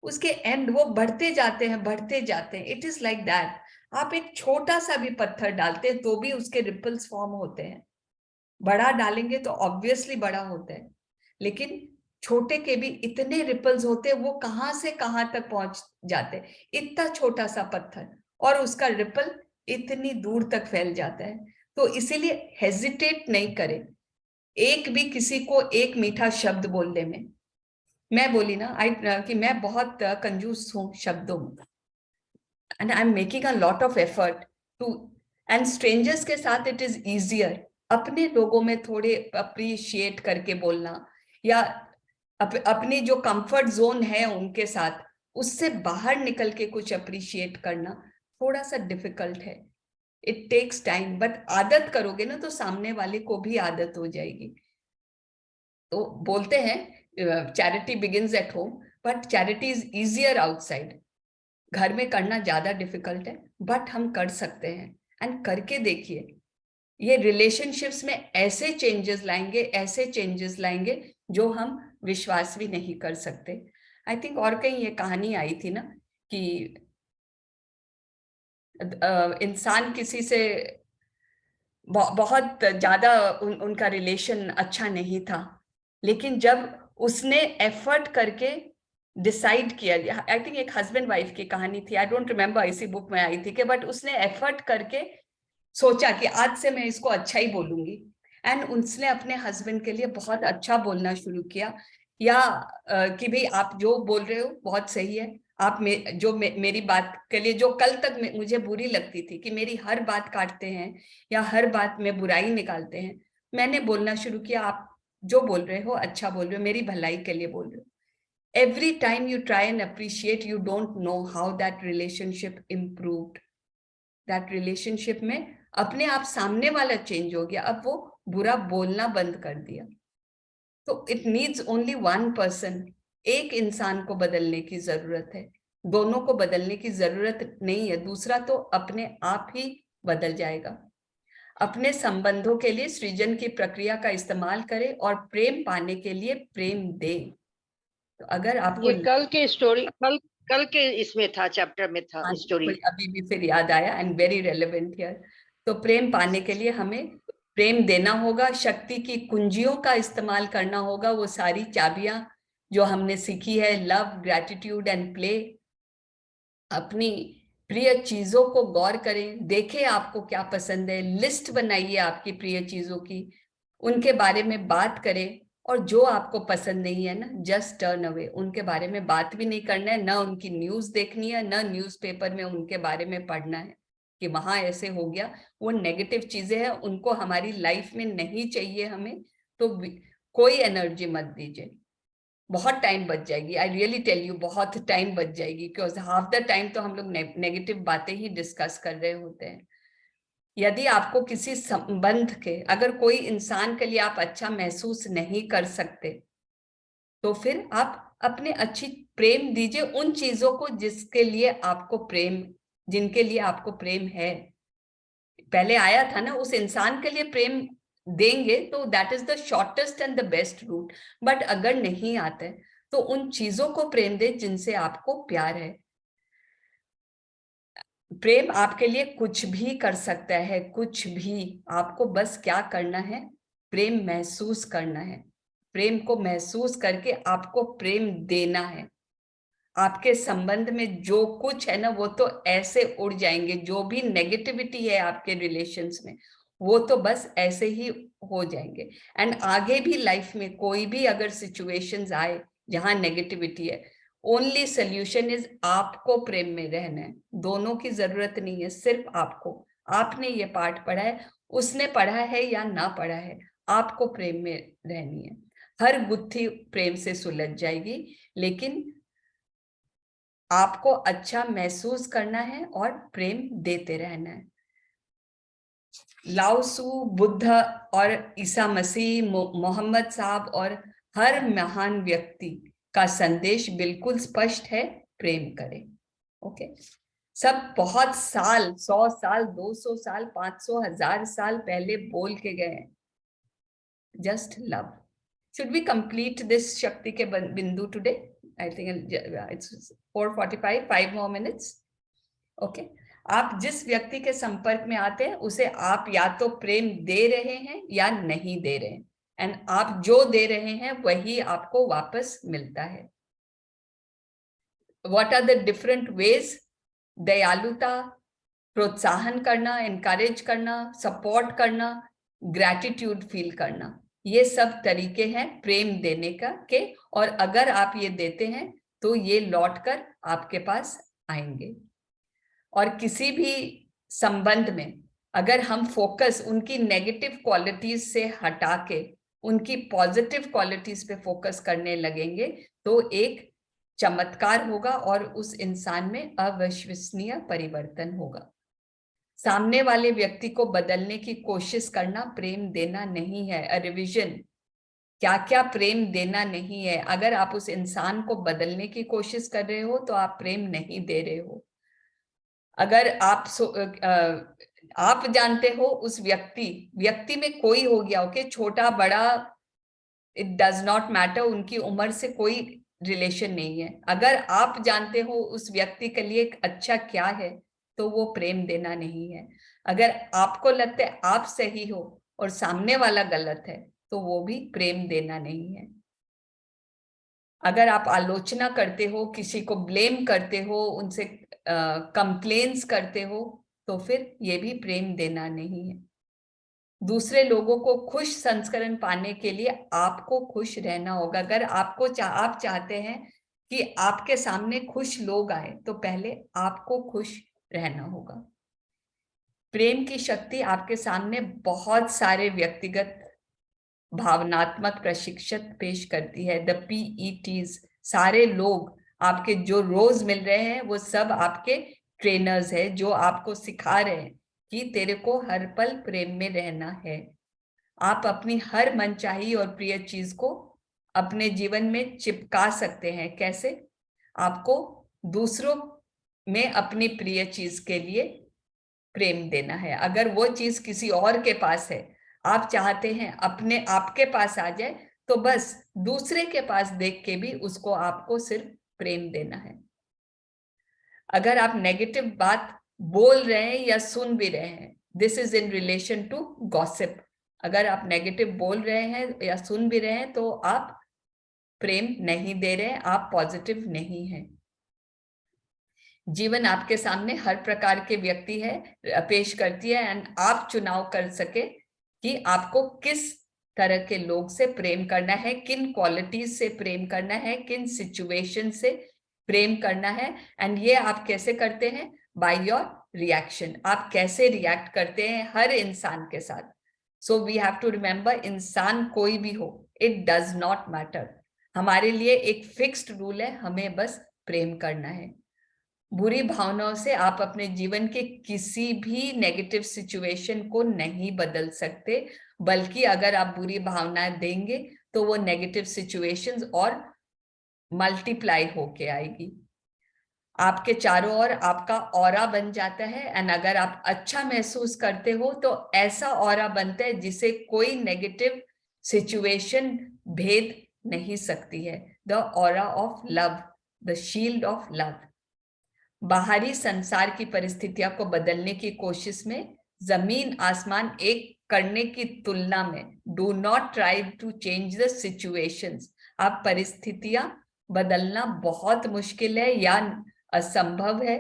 उसके एंड वो बढ़ते जाते हैं बढ़ते जाते हैं. It is like that. आप एक छोटा सा भी पत्थर डालते हैं तो भी उसके रिपल्स फॉर्म होते हैं. बड़ा डालेंगे तो ऑब्वियसली बड़ा होता है, लेकिन छोटे के भी इतने रिपल्स होते हैं, वो कहां से कहां तक पहुंच जाते हैं. इतना छोटा सा पत्थर और उसका रिपल इतनी दूर तक फैल जाता है. तो इसीलिए हेजिटेट नहीं करें एक भी किसी को एक मीठा शब्द बोलने में. मैं बोली ना कि मैं बहुत कंजूस हूं शब्दों में, and I am making a lot of effort to. And strangers के साथ इट इज इजियर. अपने लोगों में थोड़े अप्रिशिएट करके बोलना, या अपनी जो कंफर्ट जोन है उनके साथ, उससे बाहर निकल के कुछ अप्रिशिएट करना थोड़ा सा डिफिकल्ट है. इट टेक्स टाइम, बट आदत करोगे ना तो सामने वाले को भी आदत हो जाएगी. तो बोलते हैं charity begins at home, but charity is easier outside. घर में करना ज्यादा डिफिकल्ट है, बट हम कर सकते हैं. एंड करके देखिए, ये रिलेशनशिप्स में ऐसे चेंजेस लाएंगे जो हम विश्वास भी नहीं कर सकते. आई थिंक और कहीं ये कहानी आई थी ना कि इंसान किसी से बहुत ज्यादा उनका रिलेशन अच्छा नहीं था, लेकिन जब उसने एफर्ट करके डिसाइड किया, आई थिंक एक हस्बैंड वाइफ की कहानी थी, आई डोंट रिमेम्बर, इसी बुक में आई थी कि बट उसने एफर्ट करके सोचा कि आज से मैं इसको अच्छा ही बोलूंगी, एंड उसने अपने हस्बैंड के लिए बहुत अच्छा बोलना शुरू किया. या कि भाई आप जो बोल रहे हो बहुत सही है, आप मेरी बात के लिए, जो कल तक मुझे बुरी लगती थी कि मेरी हर बात काटते हैं या हर बात में बुराई निकालते हैं, मैंने बोलना शुरू किया आप जो बोल रहे हो अच्छा बोल रहे हो, मेरी भलाई के लिए बोल रहे हो. Every time you try and appreciate, you don't know how that relationship improved. That relationship में अपने आप सामने वाला चेंज हो गया, अब वो बुरा बोलना बंद कर दिया. तो it needs only one person. एक इंसान को बदलने की जरूरत है, दोनों को बदलने की जरूरत नहीं है. दूसरा तो अपने आप ही बदल जाएगा. अपने संबंधों के लिए सृजन की प्रक्रिया का इस्तेमाल करें और प्रेम पाने के लिए प्रेम दे. तो अगर आपको ये कल के स्टोरी, कल के इसमें था, चैप्टर में था स्टोरी. अभी भी फिर याद आया, एंड वेरी रेलेवेंट हियर. तो प्रेम पाने के लिए हमें प्रेम देना होगा, शक्ति की कुंजियों का इस्तेमाल करना होगा, वो सारी चाबियां जो हमने सीखी है, लव, ग्रैटिट्यूड एंड प्ले। अपनी प्रिय चीजों को गौर करें, देखें आपको क्या पसंद है, लिस्ट बनाइए आपकी प्रिय चीजों की, उनके बारे में बात करें। और जो आपको पसंद नहीं है ना, जस्ट टर्न अवे, उनके बारे में बात भी नहीं करना है, ना उनकी न्यूज देखनी है, ना न्यूज़पेपर में उनके बारे में पढ़ना है कि वहां ऐसे हो गया। वो नेगेटिव चीजें हैं, उनको हमारी लाइफ में नहीं चाहिए हमें, तो कोई एनर्जी मत दीजिए। बहुत टाइम बच जाएगी, आई रियली टेल यू, बहुत टाइम बच जाएगी, बिकॉज हाफ द टाइम तो हम लोग नेगेटिव बातें ही डिस्कस कर रहे होते हैं। यदि आपको किसी संबंध के, अगर कोई इंसान के लिए आप अच्छा महसूस नहीं कर सकते, तो फिर आप अपने अच्छी प्रेम दीजिए उन चीजों को जिसके लिए आपको प्रेम, जिनके लिए आपको प्रेम है। पहले आया था ना, उस इंसान के लिए प्रेम देंगे तो that is the shortest and the best route. But अगर नहीं आते तो उन चीजों को प्रेम दे जिनसे आपको प्यार है। प्रेम आपके लिए कुछ भी कर सकता है, कुछ भी। आपको बस क्या करना है, प्रेम महसूस करना है। प्रेम को महसूस करके आपको प्रेम देना है। आपके संबंध में जो कुछ है ना, वो तो ऐसे उड़ जाएंगे, जो भी नेगेटिविटी है आपके रिलेशंस में, वो तो बस ऐसे ही हो जाएंगे। एंड आगे भी लाइफ में कोई भी अगर सिचुएशंस आए जहां नेगेटिविटी है, ओनली सोल्यूशन इज आपको प्रेम में रहना है। दोनों की जरूरत नहीं है, सिर्फ आपको। आपने ये पाठ पढ़ा है, उसने पढ़ा है या ना पढ़ा है, आपको प्रेम में रहनी है। हर गुत्थी प्रेम से सुलझ जाएगी, लेकिन आपको अच्छा महसूस करना है और प्रेम देते रहना है। लाओसू, बुद्ध और ईसा मसीह, मोहम्मद साहब और हर महान व्यक्ति का संदेश बिल्कुल स्पष्ट है, प्रेम करें। ओके, सब बहुत साल, 100 साल, 200 साल, 500, 1000 साल पहले बोल के गए हैं, just love. Should we complete this शक्ति के बिंदु today? I think it's 4:45, 5 more minutes. Okay. आप जिस व्यक्ति के संपर्क में आते हैं उसे आप या तो प्रेम दे रहे हैं या नहीं दे रहे हैं, एंड आप जो दे रहे हैं वही आपको वापस मिलता है। What are the different ways? दयालुता, प्रोत्साहन करना, एनकरेज करना, सपोर्ट करना, ग्रैटिट्यूड फील करना, ये सब तरीके हैं प्रेम देने के। और अगर आप ये देते हैं तो ये लौटकर आपके पास आएंगे। और किसी भी संबंध में अगर हम फोकस उनकी नेगेटिव क्वालिटीज से हटा के उनकी पॉजिटिव क्वालिटीज पे फोकस करने लगेंगे तो एक चमत्कार होगा और उस इंसान में अविश्वसनीय परिवर्तन होगा। सामने वाले व्यक्ति को बदलने की कोशिश करना प्रेम देना नहीं है। अ रिविजन, क्या क्या प्रेम देना नहीं है। अगर आप उस इंसान को बदलने की कोशिश कर रहे हो तो आप प्रेम नहीं दे रहे हो। अगर आप जानते हो उस व्यक्ति में कोई हो गया, ओके, छोटा बड़ा, इट डज नॉट मैटर, उनकी उम्र से कोई रिलेशन नहीं है। अगर आप जानते हो उस व्यक्ति के लिए अच्छा क्या है तो वो प्रेम देना नहीं है। अगर आपको लगता है आप सही हो और सामने वाला गलत है तो वो भी प्रेम देना नहीं है। अगर आप आलोचना करते हो, किसी को ब्लेम करते हो, उनसे कंप्लेन्स करते हो, तो फिर ये भी प्रेम देना नहीं है। दूसरे लोगों को खुश संस्करण पाने के लिए आपको खुश रहना होगा। अगर आपको आप चाहते हैं कि आपके सामने खुश लोग आए तो पहले आपको खुश रहना होगा। प्रेम की शक्ति आपके सामने बहुत सारे व्यक्तिगत भावनात्मक प्रशिक्षण पेश करती है। द PETs, सारे लोग आपके जो रोज मिल रहे हैं वो सब आपके ट्रेनर्स है जो आपको सिखा रहे हैं कि तेरे को हर पल प्रेम में रहना है। आप अपनी हर मनचाही और प्रिय चीज को अपने जीवन में चिपका सकते हैं। कैसे? आपको दूसरों में अपनी प्रिय चीज के लिए प्रेम देना है। अगर वो चीज किसी और के पास है, आप चाहते हैं अपने आपके पास आ जाए, तो बस दूसरे के पास देख के भी उसको आपको सिर्फ प्रेम देना है। अगर आप नेगेटिव बात बोल रहे हैं या सुन भी रहे हैं, this is in relation to gossip. अगर आप नेगेटिव बोल रहे हैं या सुन भी रहे हैं तो आप प्रेम नहीं दे रहे हैं, आप पॉजिटिव नहीं हैं। जीवन आपके सामने हर प्रकार के व्यक्ति है पेश करती है, एंड आप चुनाव कर सके कि आपको किस तरह के लोग से प्रेम करना है, किन क्वालिटीज से प्रेम करना है, किन सिचुएशन से प्रेम करना है। एंड ये आप कैसे करते हैं? By your reaction. आप कैसे रिएक्ट करते हैं हर इंसान के साथ। So we have to remember, इंसान कोई भी हो, इट डज नॉट मैटर। हमारे लिए एक फिक्स्ड रूल है, हमें बस प्रेम करना है। बुरी भावनाओं से आप अपने जीवन के किसी भी नेगेटिव सिचुएशन को नहीं बदल सकते, बल्कि अगर आप बुरी भावनाएं देंगे तो वो नेगेटिव सिचुएशंस और मल्टीप्लाई होके आएगी। आपके चारों ओर आपका ऑरा बन जाता है, एंड अगर आप अच्छा महसूस करते हो तो ऐसा ऑरा बनता है जिसे कोई नेगेटिव सिचुएशन भेद नहीं सकती है। The aura of love, the shield of love. बाहरी संसार की परिस्थितियों को बदलने की कोशिश में जमीन आसमान एक करने की तुलना में do not try to change the situations. आप परिस्थितियां बदलना बहुत मुश्किल है या असंभव है,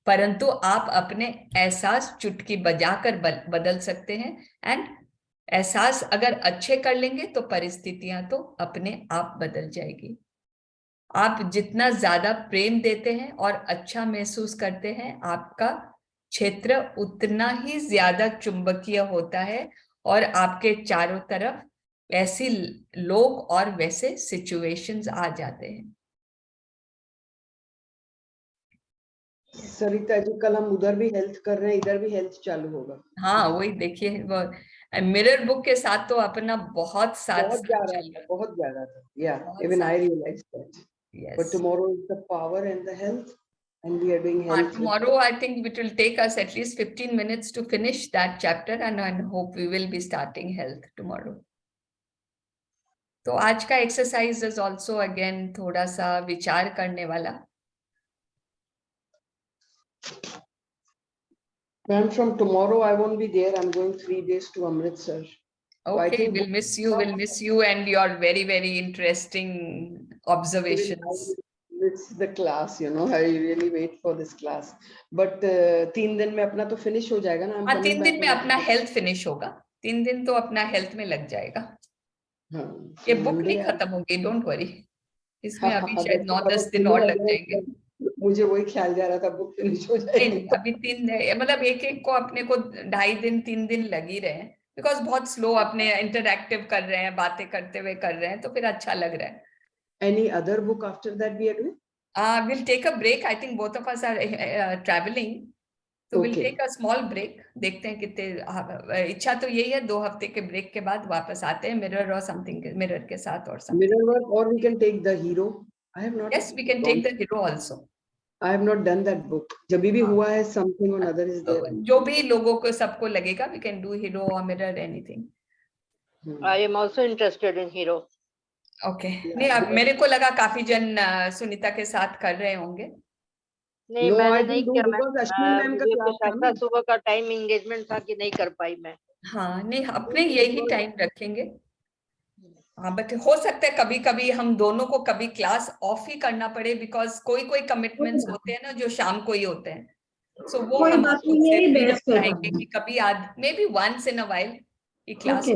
परंतु आप अपने एहसास चुटकी बजाकर बदल सकते हैं। एंड एहसास अगर अच्छे कर लेंगे तो परिस्थितियां तो अपने आप बदल जाएगी। आप जितना ज्यादा प्रेम देते हैं और अच्छा महसूस करते हैं, आपका क्षेत्र उतना ही ज्यादा चुंबकीय होता है और आपके चारों तरफ ऐसी लोग और वैसे सिचुएशंस आ जाते हैं। सरिता जी, कल हम उधर भी हेल्थ कर रहे हैं, इधर भी हेल्थ चालू होगा। हाँ, वही देखिए, वो मिरर बुक के साथ तो अपना बहुत साथ बहुत ज्यादा था। या even I realise that. But tomorrow is the power and the health, and we are doing health. Tomorrow, I think it will take us at least 15 minutes to finish that chapter, and I hope we will be starting health tomorrow. तो आज का exercise is also again थोड़ा सा विचार करने वाला। Ma'am, from tomorrow I won't be there. I'm going 3 days to Amritsar. Okay, we'll miss you and your very, very interesting observations. It's the class, you know. I really wait for this class. But 3 दिन में अपना तो finish हो जाएगा ना? हाँ, 3 दिन में अपना health finish होगा। 3 दिन तो अपना health में लग जाएगा। हाँ, ये बुक नहीं खत्म होगी, डोंट वरी। इसमें अभी शायद 9-10 दिन और लग जाएंगे। मुझे वही ख्याल जा रहा था, बुक फिनिश हो जाएगी। नहीं, अभी 3 मतलब एक को अपने को 2.5 दिन 3 दिन लग ही रहे हैं, बिकॉज बहुत स्लो अपने इंटरैक्टिव कर रहे हैं, बातें करते हुए कर रहे हैं, तो फिर अच्छा लग रहा है। Any other book after that we are doing? We'll take a break. I think both of us are traveling, so we'll take a small break. देखते हैं कितने, इच्छा तो यही है 2 हफ्ते के ब्रेक के बाद वापस आते हैं मिरर और समथिंग, मिरर के साथ और something. Mirror work, or we can take the hero. I have not. Yes, we can take the hero also. I have not done that book. जब भी हुआ है something or other is there. जो भी लोगों को सबको लगेगा, we can do hero or mirror, anything. I am also interested in hero. Okay. नहीं, अब मेरे को लगा काफी जन सुनीता के साथ कर रहे होंगे। नहीं, No, मैंने I नहीं didn't किया। do because Ashwin ma'am का class था ना। सुबह का टाइम एंगेजमेंट था कि नहीं कर पाई मैं। हाँ, नहीं, अपने यही टाइम रखेंगे। हाँ, बट हो सकता है कभी कभी हम दोनों को कभी क्लास ऑफ ही करना पड़े, बिकॉज कोई कमिटमेंट्स होते हैं ना जो शाम को ही होते हैं। सो वो हम चाहेंगे कि कभी maybe once in a while ये क्लास।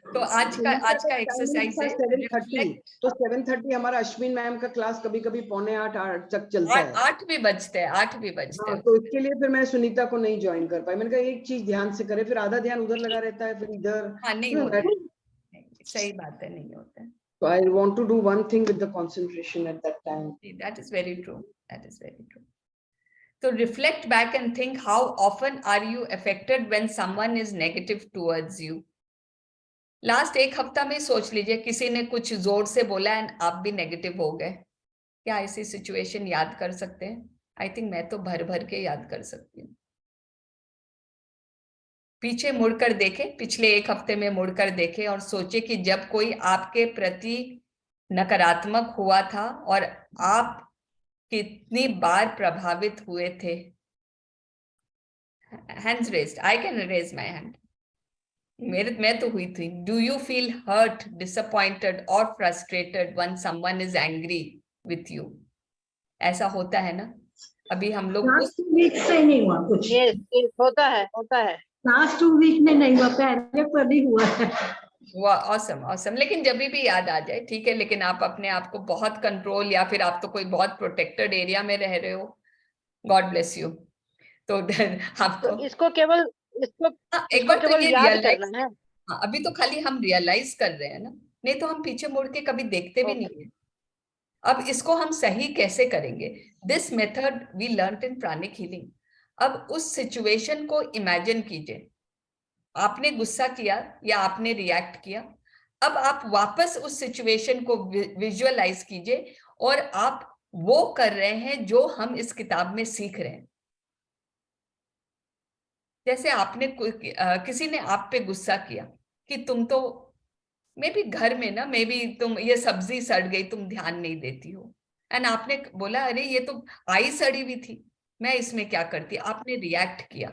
तो आज का एक्सरसाइज है 7:30, तो 7:30 हमारा अश्विन मैम का क्लास कभी कभी 7:45 तक चलता है। 8 भी बजते हैं। हाँ, तो इसके लिए फिर मैं सुनीता को नहीं ज्वाइन कर पाई। मैंने कहा एक चीज ध्यान से करे, फिर आधा ध्यान उधर लगा रहता है, फिर इधर। हाँ, नहीं होता, सही बात है, नहीं होता है। So I want to do one thing with the concentration at that time. That is very true. That is very true. So reflect back and think, how often are you affected when someone is negative towards you? Last 1 हफ्ता में सोच लीजिए, किसी ने कुछ जोर से बोला एंड आप भी नेगेटिव हो गए। क्या ऐसी सिचुएशन याद कर सकते हैं? आई थिंक मैं तो भर भर के याद कर सकती हूँ। पीछे मुड़कर देखे, पिछले 1 हफ्ते में मुड़कर देखे और सोचे कि जब कोई आपके प्रति नकारात्मक हुआ था और आप कितनी बार प्रभावित हुए थे। Hands raised. I can raise my hand. मैं तो हुई थी. Do you feel hurt, disappointed or frustrated when someone is angry with you? ऐसा होता है ना? अभी हम लोग लास्ट 2 वीक से नहीं हुआ कुछ। यस होता है। लास्ट 2 वीक में नहीं हुआ, पहले कभी हुआ है। ऑसम। लेकिन जब भी याद आ जाए ठीक है, लेकिन आप अपने आप को बहुत कंट्रोल, या फिर आप तो कोई बहुत प्रोटेक्टेड एरिया में रह रहे हो, गॉड ब्लेस यू। तो आपको तो इसको केवल एक बार तो केवल ये याद रियलाइज, करना है। अभी तो खाली हम रियलाइज कर रहे हैं ना, नहीं तो हम पीछे मुड़ के कभी देखते भी नहीं है। अब इसको हम सही कैसे करेंगे? This method we learn in pranic healing. अब उस सिचुएशन को इमेजिन कीजिए, आपने गुस्सा किया या आपने रिएक्ट किया, अब आप वापस उस सिचुएशन को विजुअलाइज कीजिए और आप वो कर रहे हैं जो हम इस किताब में सीख रहे हैं। जैसे आपने किसी ने आप पे गुस्सा किया कि तुम तो मे बी घर में ना, मे बी तुम, ये सब्जी सड़ गई, तुम ध्यान नहीं देती हो, एंड आपने बोला अरे ये तो आई सड़ी हुई थी, मैं इसमें क्या करती, आपने रिएक्ट किया।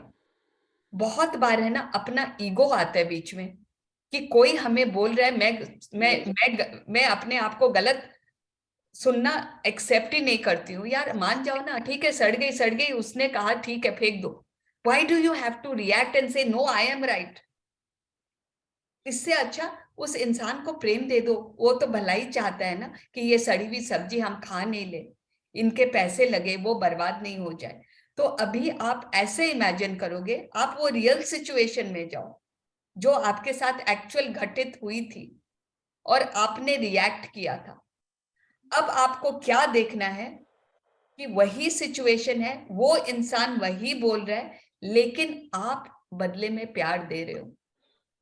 बहुत बार है ना अपना ईगो आता है बीच में कि कोई हमें बोल रहा है, मैं अपने आप को गलत सुनना एक्सेप्ट ही नहीं करती हूँ। यार मान जाओ ना, ठीक है सड़ गई, उसने कहा ठीक है फेंक दो। Why do you have to react and say no, I am right? इससे अच्छा उस इंसान को प्रेम दे दो, वो तो भलाई चाहता है ना कि ये सड़ी हुई सब्जी हम खा नहीं ले, इनके पैसे लगे वो बर्बाद नहीं हो जाए। तो अभी आप ऐसे इमेजिन करोगे, आप वो रियल सिचुएशन में जाओ जो आपके साथ एक्चुअल घटित हुई थी और आपने रिएक्ट किया था। अब आपको क्या देखना है कि वही सिचुएशन है, वो इंसान वही बोल रहा है, लेकिन आप बदले में प्यार दे रहे हो,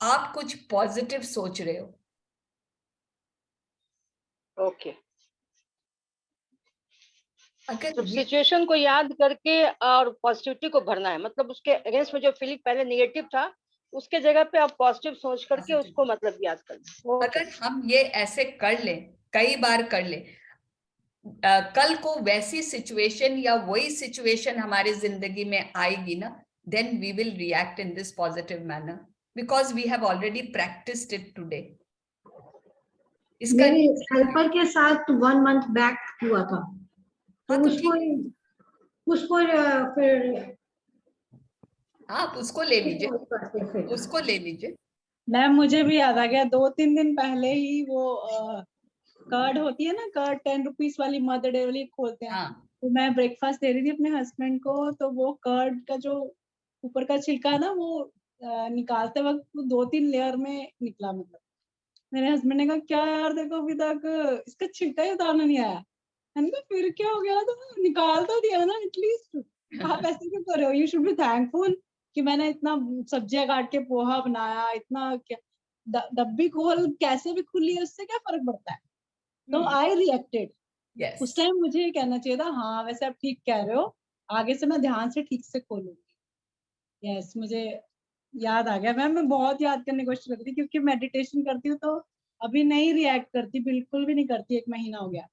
आप कुछ पॉजिटिव सोच रहे हो। ओके, अगर तो सिचुएशन को याद करके और पॉजिटिविटी को भरना है, मतलब उसके अगेंस्ट में जो फीलिंग पहले नेगेटिव था उसके जगह पे आप पॉजिटिव सोच करके उसको मतलब याद करना। अगर हम ये ऐसे कर ले, कई बार कर ले, कल को वैसी सिचुएशन या वही सिचुएशन हमारी जिंदगी में आएगी ना, then we will react in this positive manner because we have already practiced it today. इसका मेरी हेल्पर के साथ 1 मंथ बैक हुआ था, तो उसको फिर आप उसको ले लीजिए, मैम मुझे भी याद आ गया, 2-3 दिन पहले ही वो कर्ड होती है ना, कर्ड 10 रुपीस वाली मदर डे वाली खोलते हैं। हाँ। तो मैं ब्रेकफास्ट दे रही थी अपने हस्बैंड को, तो वो कर्ड का जो ऊपर का छिलका है ना, वो निकालते वक्त 2-3 लेयर में निकला। मतलब मेरे हस्बैंड ने कहा क्या यार देखो अभी तक इसका छिलका ही उतारना नहीं आया। मैंने कहा फिर क्या हो गया, तो निकाल तो दिया ना एटलीस्ट, आप ऐसे क्यों कर रहे हो? यू शुड बी थैंकफुल कि मैंने इतना सब्जियां काट के पोहा बनाया, इतना क्या डब्बी खोल कैसे भी खुली है, उससे क्या फर्क पड़ता है। तो आई रिएक्टेड। उस टाइम मुझे ये कहना चाहिए था, हाँ वैसे आप ठीक कह रहे हो, आगे से मैं ध्यान से ठीक से खोलूंगी। यस, मुझे याद आ गया मैम, मैं बहुत याद करने की कोशिश करती थी क्योंकि मेडिटेशन करती हूँ, तो अभी नहीं रिएक्ट करती, बिल्कुल भी नहीं करती, 1 महीना हो गया।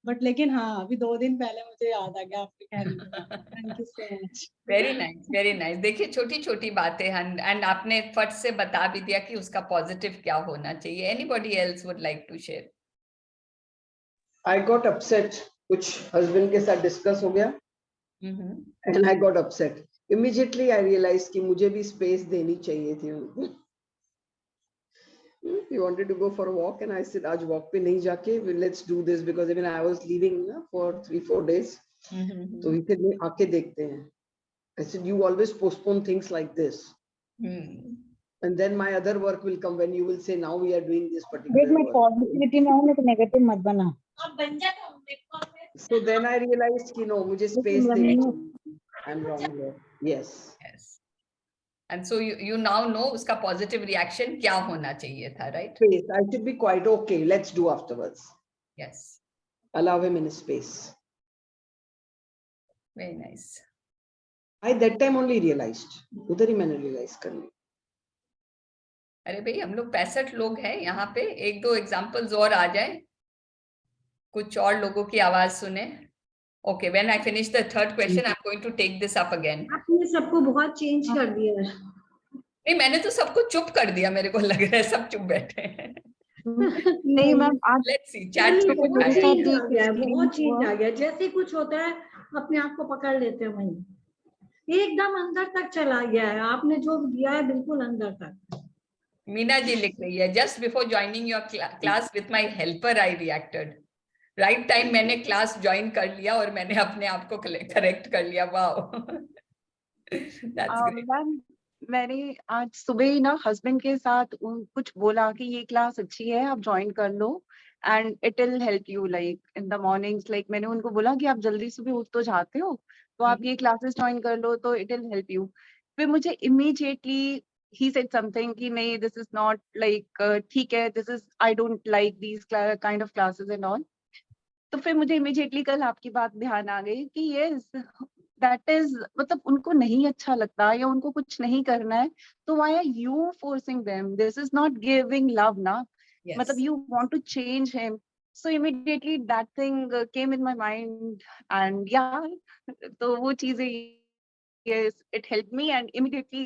बट लेकिन हाँ अभी 2 दिन पहले मुझे याद आ गया आपके कहने के बाद। Thank you so much. Very nice. देखिए छोटी छोटी बातें एंड आपने फट से बता भी दिया कि उसका पॉजिटिव क्या होना चाहिए। Anybody else would like to share? I got upset, कुछ husband के साथ discuss हो गया, and I got upset. Immediately I realized कि मुझे भी space देनी चाहिए थी उनको। He wanted to go for a walk and I said आज walk पे नहीं जाके let's do this, because even I was leaving for 3-4 days. तो he said नहीं आके देखते हैं। I said you always postpone things like this. And then my other work will come when you will say now we are doing this particular work. Positivity में हूं, लेकिन negative मत बना। So then I realized कि no, मुझे space देनी चाहिए। I'm wrong here. Yes. And so you now know उसका positive reaction क्या होना चाहिए था, right? Space. I should be quite okay. Let's do afterwards. Yes. Allow him in his space. Very nice. I that time only realized. उधर ही मैंने realize कर ली। अरे भाई हम लोग 65 लोग हैं यहाँ पे, 1-2 एग्जाम्पल्स और आ जाए, कुछ और लोगों की आवाज सुने। Okay, when I finish the third question, I'm going to take this up again. आपने सबको बहुत चेंज कर दिया है। नहीं, मैंने तो सबको चुप कर दिया, मेरे को लग रहा है सब चुप बैठे हैं। नहीं मैम, आज Let's see, chat नहीं, में कुछ बहुत आया। चेंज आ गया है, बहुत चेंज आ गया। जैसे कुछ होता है अपने आप को पकड़ लेते हैं, वहीं एकदम अंदर तक चला गया है। आपने जो दिया है बिल्कुल अंदर तक। मीना जी लिख रही है, just before joining your class with my helper I reacted. Right time मैंने क्लास ज्वाइन कर लिया और मैंने अपने आप को करेक्ट कर लिया। Wow, that's great. मैम, मैंने आज सुबह ही ना हस्बैंड के साथ कुछ बोला कि ये क्लास अच्छी है, आप ज्वाइन कर लो and it will help you like in the mornings. Like मैंने उनको बोला कि आप जल्दी सुबह उठ तो जाते हो, तो आप ये क्लासेस ज्वाइन कर लो तो इट विल हेल्प यू। फिर मुझे इमीडिएटली he said something कि नहीं, this is not like ठीक है, this is I don't like these kind of classes and all। तो फिर मुझे इमीडिएटली कल आपकी बात ध्यान आ गई कि यस दैट इज, मतलब उनको नहीं अच्छा लगता या उनको कुछ नहीं करना है, तो why are you forcing them? This is not giving love ना। मतलब you want to change him. So immediately that thing came in my mind and yeah, तो वो चीजें, yes, it helped me and immediately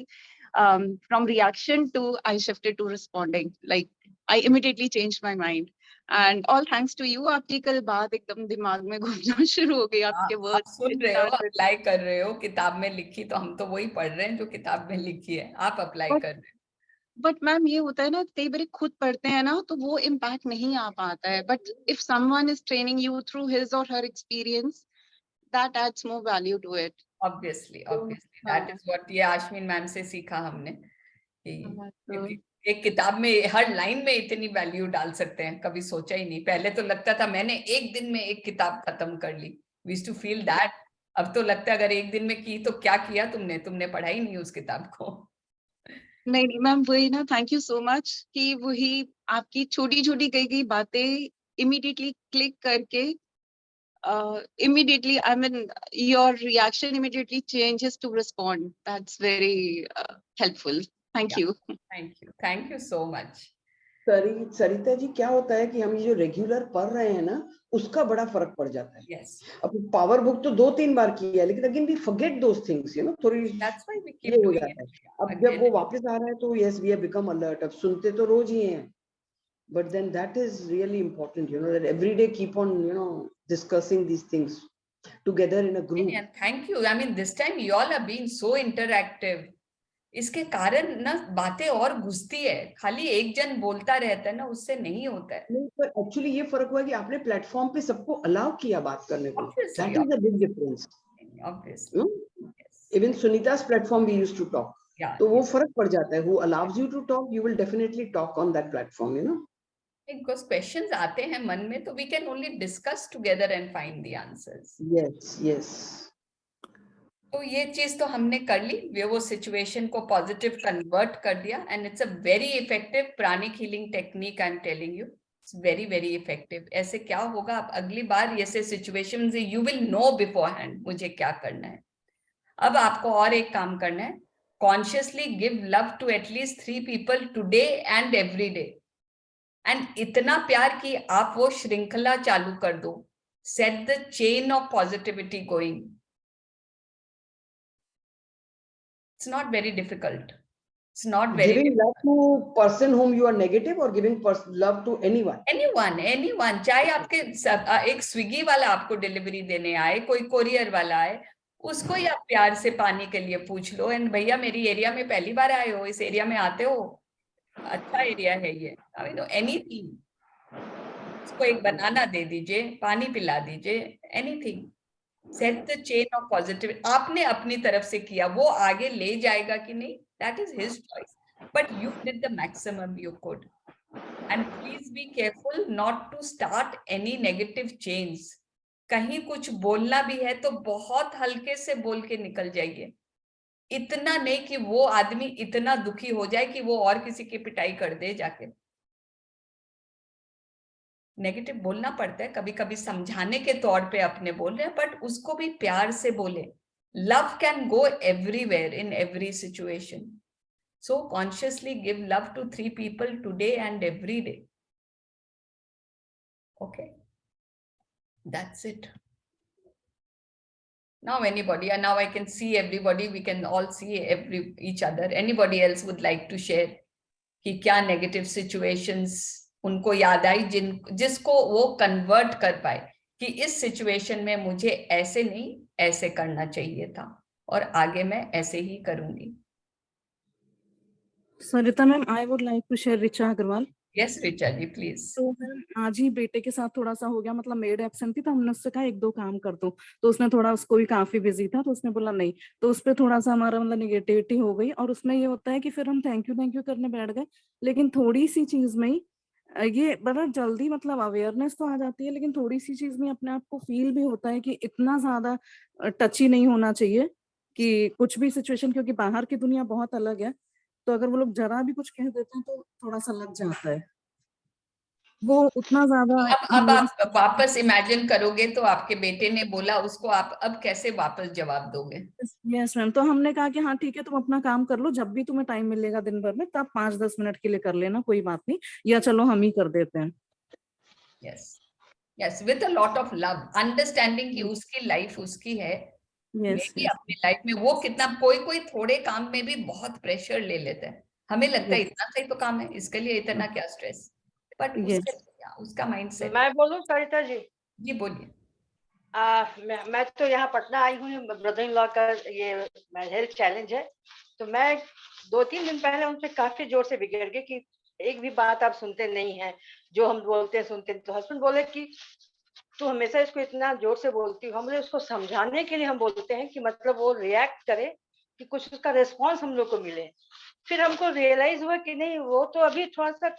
from reaction to I shifted to responding. Like I immediately changed my mind and all thanks to you। आपकी कल बात एकदम दिमाग में घूमना शुरू हो गई, आपके आप वर्ड्स सुन रहे हो, अप्लाई कर रहे हो, किताब में लिखी तो हम तो वही पढ़ रहे हैं जो किताब में लिखी है, आप अप्लाई कर रहे हो। बट मैम ये होता है ना, कई बार खुद पढ़ते हैं ना तो वो इम्पैक्ट नहीं आ पाता है, but if someone is training you through his or her experience, that adds more value to it. Obviously that is what ये आश्विन मैम से सीखा हमने कि एक किताब में हर लाइन में इतनी वैल्यू डाल सकते हैं, कभी सोचा ही नहीं। पहले तो लगता था मैंने एक दिन में एक किताब खत्म कर ली, we used to feel that. अब तो लगता है अगर एक दिन में की तो क्या किया तुमने पढ़ा ही नहीं उस किताब को। नहीं मैम, वही ना, थैंक यू सो मच कि वही आपकी छोटी छोटी कई कई बातें इमीडिएटली क्लिक करके immediately, I mean, your reaction immediately changes to respond. That's very helpful. Thank you. Thank you so much. Sarita ji, क्या होता है कि हम ये जो रेगुलर पढ़ रहे हैं ना, उसका बड़ा फर्क पड़ जाता है। Yes. अब पावर बुक तो 2-3 बार किया है, लेकिन again we forget those things, you know, थोड़ी That's why we keep ये हो doing जाता है। it. अब जब वो वापस आ रहा है तो yes we have become alert. अब सुनते तो रोज ही हैं, but then that is really important, you know, that every day keep on, you know, discussing these things together in a group. And thank you. I mean, this time you all are being so interactive. इसके कारण ना बातें और घुसती है, खाली एक जन बोलता रहता है ना, उससे नहीं होता है। नहीं, पर एक्चुअली ये फर्क हुआ कि आपने प्लेटफॉर्म पे सबको अलाउ किया बात करने को। That is a big difference. Obviously. Even Sunita's platform we used to talk. Yeah. तो वो फर्क पड़ जाता है। Who allows you to talk, you will definitely talk on that platform, you know. Because questions आते हैं मन में, तो we can only discuss together and find the answers. Yes, yes. तो ये चीज तो हमने कर ली, वो सिचुएशन को पॉजिटिव कन्वर्ट कर दिया, and it's a very effective pranic healing technique. I am telling you, it's very very effective. ऐसे क्या होगा, आप अगली बार ऐसे सिचुएशन से you will know beforehand मुझे क्या करना है। अब आपको और एक काम करना है, consciously give love to at least 3 people today and every day. And इतना प्यार कि आप वो श्रृंखला चालू कर दो, set the chain of positivity going. It's not very difficult. It's not very giving difficult. love to person whom you are negative or giving love to anyone. Anyone. चाहे आपके एक स्विगी वाला आपको डिलीवरी देने आए, कोई कोरियर वाला आए, उसको ही आप प्यार से पानी के लिए पूछ लो, एंड भैया मेरी एरिया में पहली बार आए हो, इस एरिया में आते हो, अच्छा एरिया है ये, आई नो एनीथिंग। उसको एक बनाना दे दीजिए, पानी पिला दीजिए, anything. Set the chain of positive. आपने अपनी तरफ से किया, वो आगे ले जाएगा कि नहीं, that is his choice, but you did the maximum you could. And please be careful not to start any negative change. कहीं कुछ बोलना भी है तो बहुत हल्के से बोल के निकल जाइए, इतना नहीं कि वो आदमी इतना दुखी हो जाए कि वो और किसी की पिटाई कर दे जाके। नेगेटिव बोलना पड़ता है कभी कभी, समझाने के तौर पे अपने बोल रहे हैं, बट उसको भी प्यार से बोले। Love can go everywhere in every situation, so consciously give love to 3 people today and every day. Okay, that's it. Now anybody, and now I can see everybody, we can all see each other. Anybody else would like to share कि क्या negative situations उनको याद आई जिसको वो convert कर पाए कि इस सिचुएशन में मुझे ऐसे नहीं ऐसे करना चाहिए था और आगे मैं ऐसे ही करूंगी. Sarita ma'am, I would like to share. Richa Agarwal. Yes Richa ji please. तो मैम आज ही बेटे के साथ थोड़ा सा हो गया, मतलब मेड एब्सेंट थी तो हमने उससे कहा 1-2 काम कर दो, तो उसने थोड़ा, उसको भी काफी बिजी था तो उसने बोला नहीं, तो उस पर थोड़ा सा हमारा मतलब निगेटिविटी हो गई. और उसमें ये होता है कि फिर हम थैंक यू करने बैठ गए, लेकिन थोड़ी सी चीज में ही ये बड़ा जल्दी मतलब अवेयरनेस तो आ जाती है, लेकिन थोड़ी सी चीज में अपने आप को फील भी होता है कि इतना ज्यादा टची नहीं होना चाहिए कि कुछ भी सिचुएशन, क्योंकि बाहर की दुनिया बहुत अलग है, तो अगर वो लोग जरा भी कुछ कह देते हैं तो थोड़ा सा लग जाता है, वो उतना ज्यादा. अब आप वापस इमेजिन करोगे तो आपके बेटे ने बोला उसको, आप अब कैसे वापस जवाब दोगे? यस मैम, तो हमने कहा कि हाँ ठीक है, तुम अपना काम कर लो, जब भी तुम्हें टाइम मिलेगा दिन भर में तब 5-10 मिनट के लिए कर लेना, कोई बात नहीं, या चलो हम ही कर देते हैं. Yes with a lot of love, understanding कि उसकी लाइफ उसकी है, यस अपनी लाइफ में वो कितना, कोई थोड़े काम में भी बहुत प्रेशर ले लेता है, हमें लगता है इतना सा ही तो काम है, इसके लिए इतना क्या स्ट्रेस, बट उसका माइंडसेट. मैं बोलूं सरिता जी? जी बोलिए. मैं तो यहाँ पटना आई हूँ, ब्रदर इन लॉ का ये हेल्थ चैलेंज है, तो मैं 2-3 दिन पहले उनसे काफी जोर से बिगड़ गई कि एक भी बात आप सुनते नहीं है, जो हम बोलते हैं सुनते नहीं. तो हस्बैंड बोले कि तू हमेशा इसको इतना जोर से बोलती हो. हम लोग उसको समझाने के लिए हम बोलते हैं कि मतलब वो रिएक्ट करे, कि कुछ उसका रिस्पॉन्स हम लोग को मिले. फिर हमको रियलाइज हुआ कि नहीं, वो तो अभी थोड़ा सा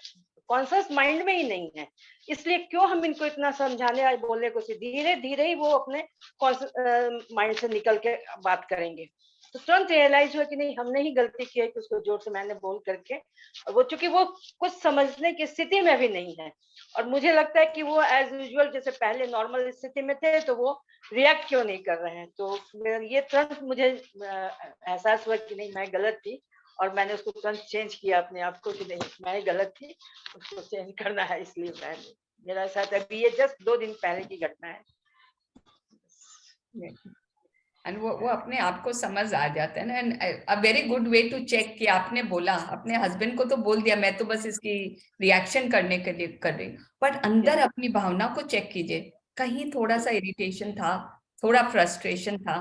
कॉन्शियस माइंड में ही नहीं है, इसलिए क्यों हम इनको इतना समझाने या बोलने को, धीरे धीरे ही वो अपने माइंड से निकल के बात करेंगे. तो तुरंत रियलाइज हुआ कि नहीं, हमने ही गलती की है कि उसको जोर से मैंने बोल करके, और वो चूंकि वो कुछ समझने की स्थिति में भी नहीं है, और मुझे लगता है कि वो एज यूजुअल जैसे पहले नॉर्मल स्थिति में थे, तो वो रिएक्ट क्यों नहीं कर रहे हैं. तो ये तुरंत मुझे एहसास हुआ कि नहीं, मैं गलत थी, और मैंने उसको तुरंत चेंज किया अपने आप को कि नहीं, मैं गलत थी, उसको चेंज करना है. इसलिए मैंने, मेरा साथ अभी ये जस्ट 2 दिन पहले की घटना है. एंड वो अपने आप को समझ आ जाता है ना. And a very good way to check कि आपने बोला, अपने हस्बैंड को तो बोल दिया, मैं तो बस इसकी रिएक्शन करने के लिए कर रही हूँ, बट अंदर अपनी भावना को चेक कीजिए, कहीं थोड़ा सा इरिटेशन था, थोड़ा फ्रस्ट्रेशन था,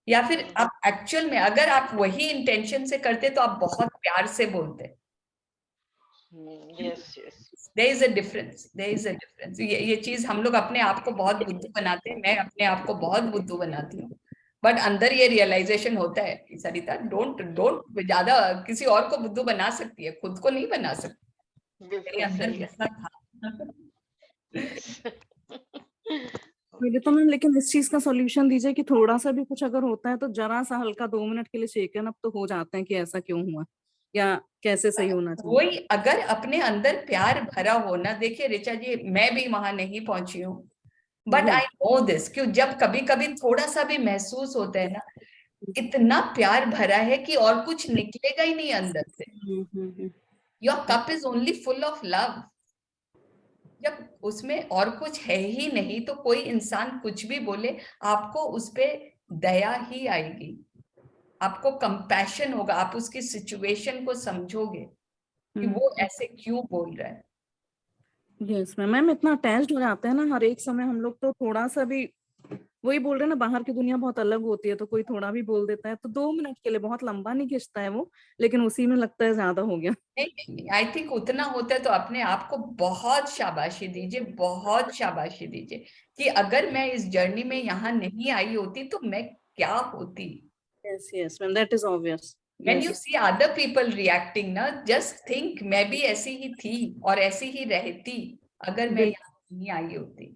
या फिर आप एक्चुअल में अगर आप वही इंटेंशन से करते तो आप बहुत प्यार से बोलते. Yes There is a difference. ये चीज हम लोग अपने आप को बहुत बुद्धू बनाते हैं, मैं अपने आप को बहुत बुद्धू बनाती हूँ, बट अंदर ये रियलाइजेशन होता है कि सरिता डोंट ज्यादा किसी और को बुद्धू बना सकती है, खुद को नहीं बना सकती. मेरे अंदर गुस्सा था. तो मैम, लेकिन इस चीज का सॉल्यूशन दीजिए कि थोड़ा सा भी कुछ अगर होता है तो जरा सा हल्का 2 मिनट के लिए शेकन अप तो हो जाते हैं कि ऐसा क्यों हुआ या कैसे सही होना चाहिए. वही अगर अपने अंदर प्यार भरा हो ना, देखिए रिचा जी, मैं भी वहां नहीं पहुंची हूँ, बट आई नो दिस, क्यों जब कभी कभी थोड़ा सा भी महसूस होता है ना, इतना प्यार भरा है कि और कुछ निकलेगा ही नहीं अंदर से. Your cup is only full of love. जब उसमें और कुछ है ही नहीं तो कोई इंसान कुछ भी बोले, आपको उस पे दया ही आएगी, आपको कंपैशन होगा, आप उसकी सिचुएशन को समझोगे कि वो ऐसे क्यों बोल रहा है. यस मैम, इतना अटैच्ड हो जाते हैं ना हर एक समय हम लोग, तो थोड़ा सा भी, वही बोल रहे हैं ना, बाहर की दुनिया बहुत अलग होती है, तो कोई थोड़ा भी बोल देता है तो 2 मिनट के लिए, बहुत लंबा नहीं खिंचता है वो, लेकिन उसी में लगता है ज्यादा हो गया. नहीं, आई थिंक उतना होता है तो अपने आप को बहुत शाबाशी दीजिए, बहुत शाबाशी दीजिए कि अगर मैं इस जर्नी में यहाँ नहीं आई होती तो मैं क्या होती. Yes ma'am, that is obvious. When you see other people reacting ना, just think मैं भी ऐसी ही थी और ऐसी ही रहती अगर मैं यहाँ नहीं आई होती.